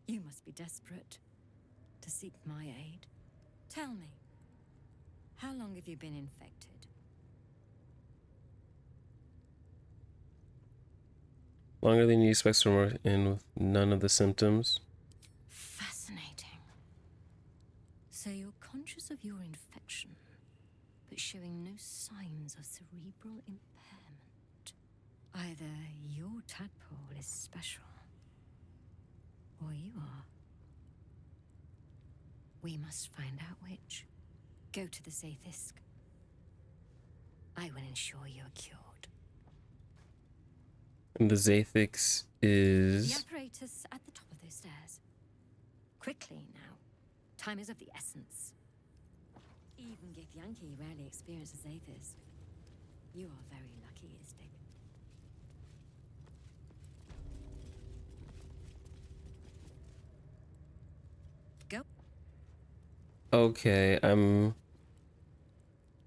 You must be desperate to seek my aid. Tell me, how long have you been infected? Longer than you expect somewhere in with none of the symptoms. Fascinating. So you're conscious of your infection, but showing no signs of cerebral impairment. Either your tadpole is special, or you are. We must find out which. Go to the Zaithisk. I will ensure you're cured. And the Zathix is... The apparatus at the top of those stairs. Quickly now. Time is of the essence. Even Githyanki rarely experiences Zaithis. You are very lucky, Istik. Go. Okay, I'm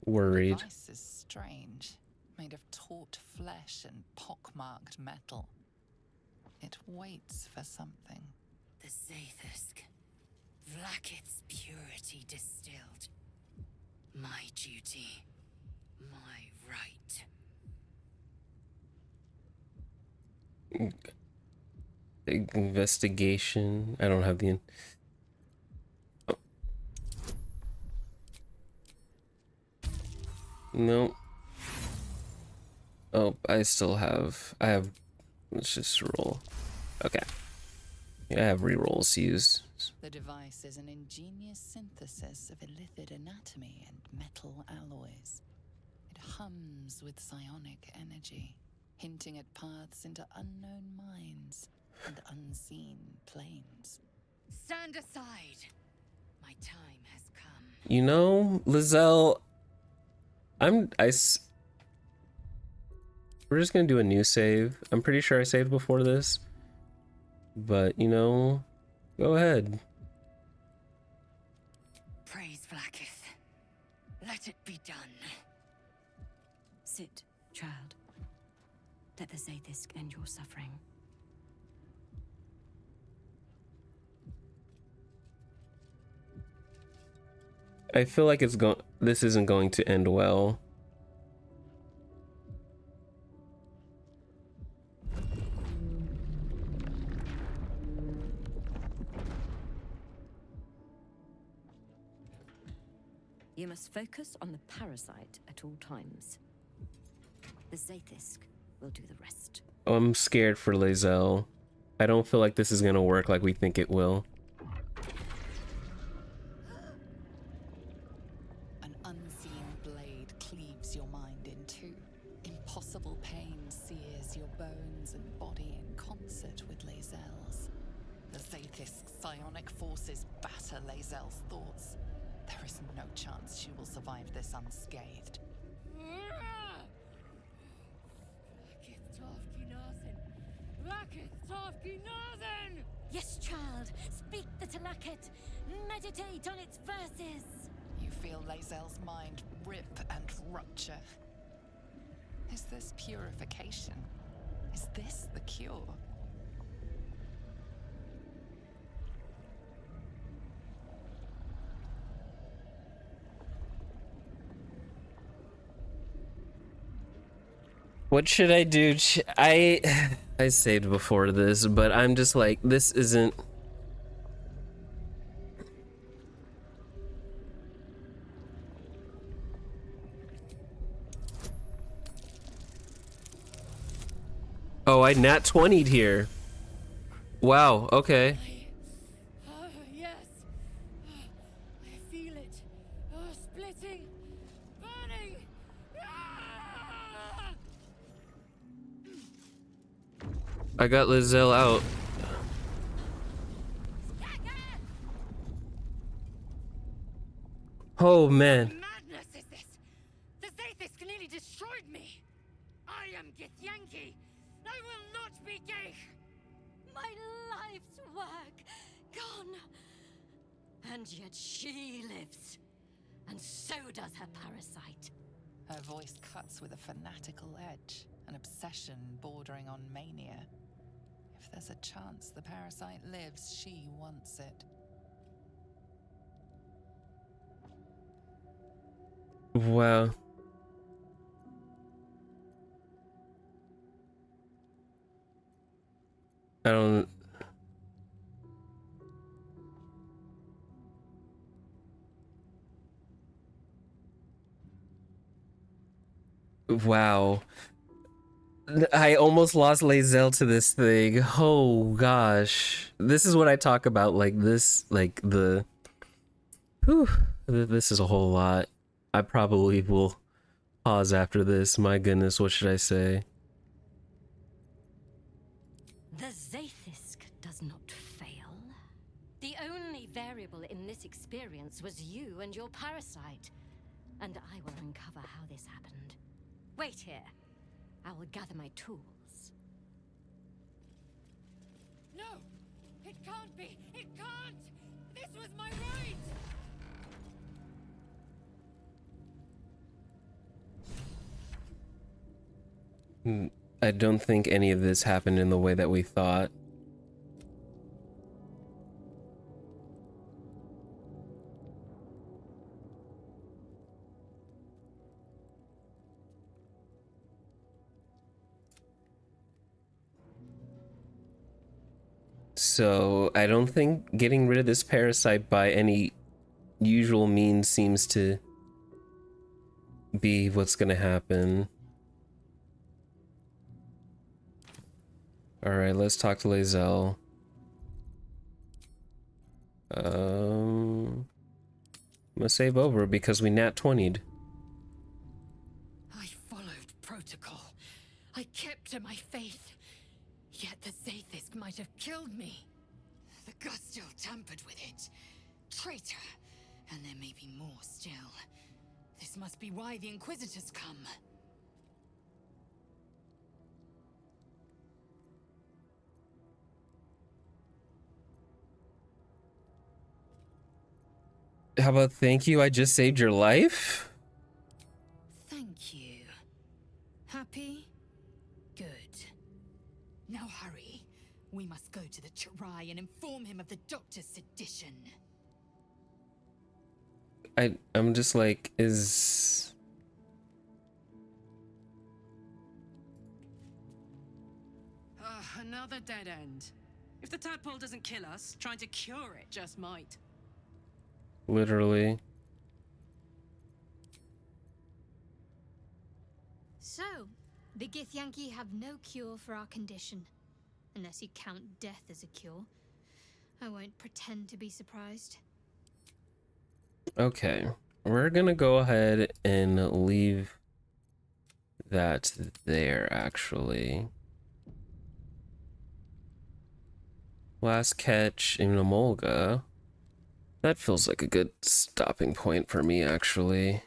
worried. The device is strange, made of taut flesh and pockmarked metal. It waits for something. The Zaithisk. Vlaakith's purity distilled. My duty. My right. Investigation. I don't have the... Oh. No. Oh, I have... Let's just roll. Okay. Yeah, I have rerolls to use. The device is an ingenious synthesis of illithid anatomy and metal alloys. It hums with psionic energy, hinting at paths into unknown minds and unseen planes. Stand aside. My time has come. You know, Lizelle, we're just gonna do a new save. I'm pretty sure I saved before this, but you know, go ahead. Praise Vlaakith. Let it be done. Sit, child. Let the Zaithisk end your suffering. I feel like this isn't going to end well. You must focus on the parasite at all times. The Zaithisk will do the rest. Oh, I'm scared for Lizelle. I don't feel like this is gonna work like we think it will. An unseen blade cleaves your mind in two. Impossible pain sears your bones and body in concert with Lae'zel's. The Zaithisk's psionic forces batter Lae'zel's thoughts. There is no chance she will survive this unscathed. Yes, child. Speak the Talaket. Meditate on its verses. You feel Lae'zel's mind rip and rupture. Is this purification? Is this the cure? What should I do? I saved before this, but I'm just like, this isn't. Oh, I nat 20'd here. Wow, okay. Yes. I feel it. Splitting. Burning. I got Lae'zel out. Oh, man. Madness is this. The Zaithis nearly destroyed me. I am Githyanki. I will not be gay. My life's work gone. And yet she lives. And so does her parasite. Her voice cuts with a fanatical edge, an obsession bordering on mania. If there's a chance the parasite lives, she wants it. Wow. I don't. Wow. I almost lost Lae'zel to this thing. Oh gosh. This is what I talk about, like this, like the. Whew, this is a whole lot. I probably will pause after this. My goodness, what should I say? The Zaithisk does not fail. The only variable in this experience was you and your parasite. And I will uncover how this happened. Wait here. I will gather my tools. No! It can't be! It can't! This was my right! I don't think any of this happened in the way that we thought. So I don't think getting rid of this parasite by any usual means seems to be what's gonna happen. Alright, let's talk to Lae'zel. I'm gonna save over because we nat 20'd. I followed protocol. I kept to my faith. Yet the Zaithisk might have killed me. The Gustil tampered with it. Traitor. And there may be more still. This must be why the Inquisitors come. How about thank you, I just saved your life? Thank you. Happy? Good. Now hurry. We must go to the Chirai and inform him of the Doctor's sedition. I'm just like, is... Another dead end. If the tadpole doesn't kill us, trying to cure it just might. Literally. So, the Githyanki have no cure for our condition. Unless you count death as a cure. I won't pretend to be surprised. Okay. We're gonna go ahead and leave that there, actually. Last catch in Amolga. That feels like a good stopping point for me, actually.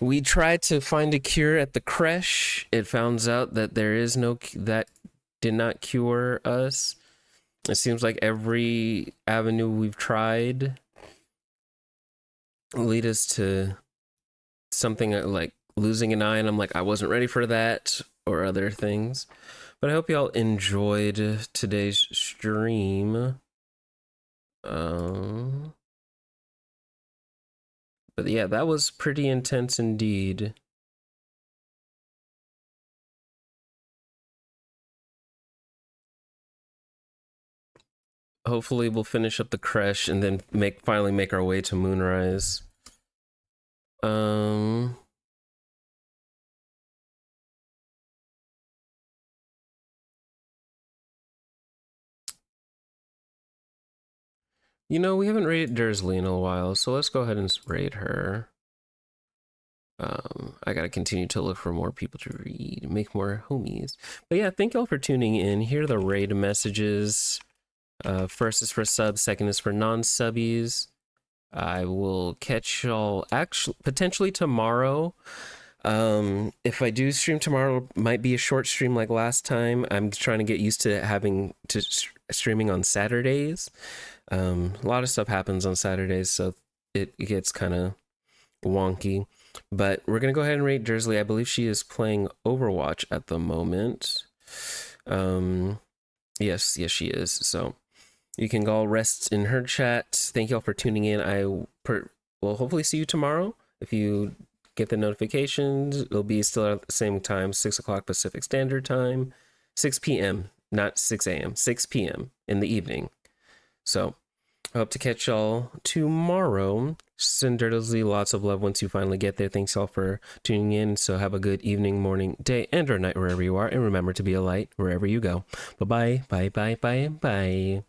We tried to find a cure at the creche. It found out that there is no, that did not cure us. It seems like every avenue we've tried lead us to something like losing an eye, and I'm like, I wasn't ready for that, or other things. But I hope y'all enjoyed today's stream. But yeah, that was pretty intense indeed. Hopefully we'll finish up the creche and then finally make our way to Moonrise. You know, we haven't raided Dursley in a while, so let's go ahead and raid her. I gotta continue to look for more people to read, make more homies. But yeah, thank y'all for tuning in. Here are the raid messages. First is for subs, second is for non-subbies. I will catch y'all actually potentially tomorrow. If I do stream tomorrow, it might be a short stream like last time. I'm trying to get used to streaming on Saturdays. A lot of stuff happens on Saturdays, so it gets kind of wonky. But we're gonna go ahead and rate Dursley. I believe she is playing Overwatch at the moment. Yes, she is. So you can all rest in her chat. Thank y'all for tuning in. Will hopefully see you tomorrow. If you get the notifications, it'll be still at the same time, 6 o'clock Pacific Standard Time, 6 p.m., not 6 a.m., 6 p.m. in the evening. So I hope to catch y'all tomorrow. Send Dursley lots of love once you finally get there. Thanks all for tuning in. So have a good evening, morning, day, and or night wherever you are. And remember to be a light wherever you go. Bye-bye. Bye.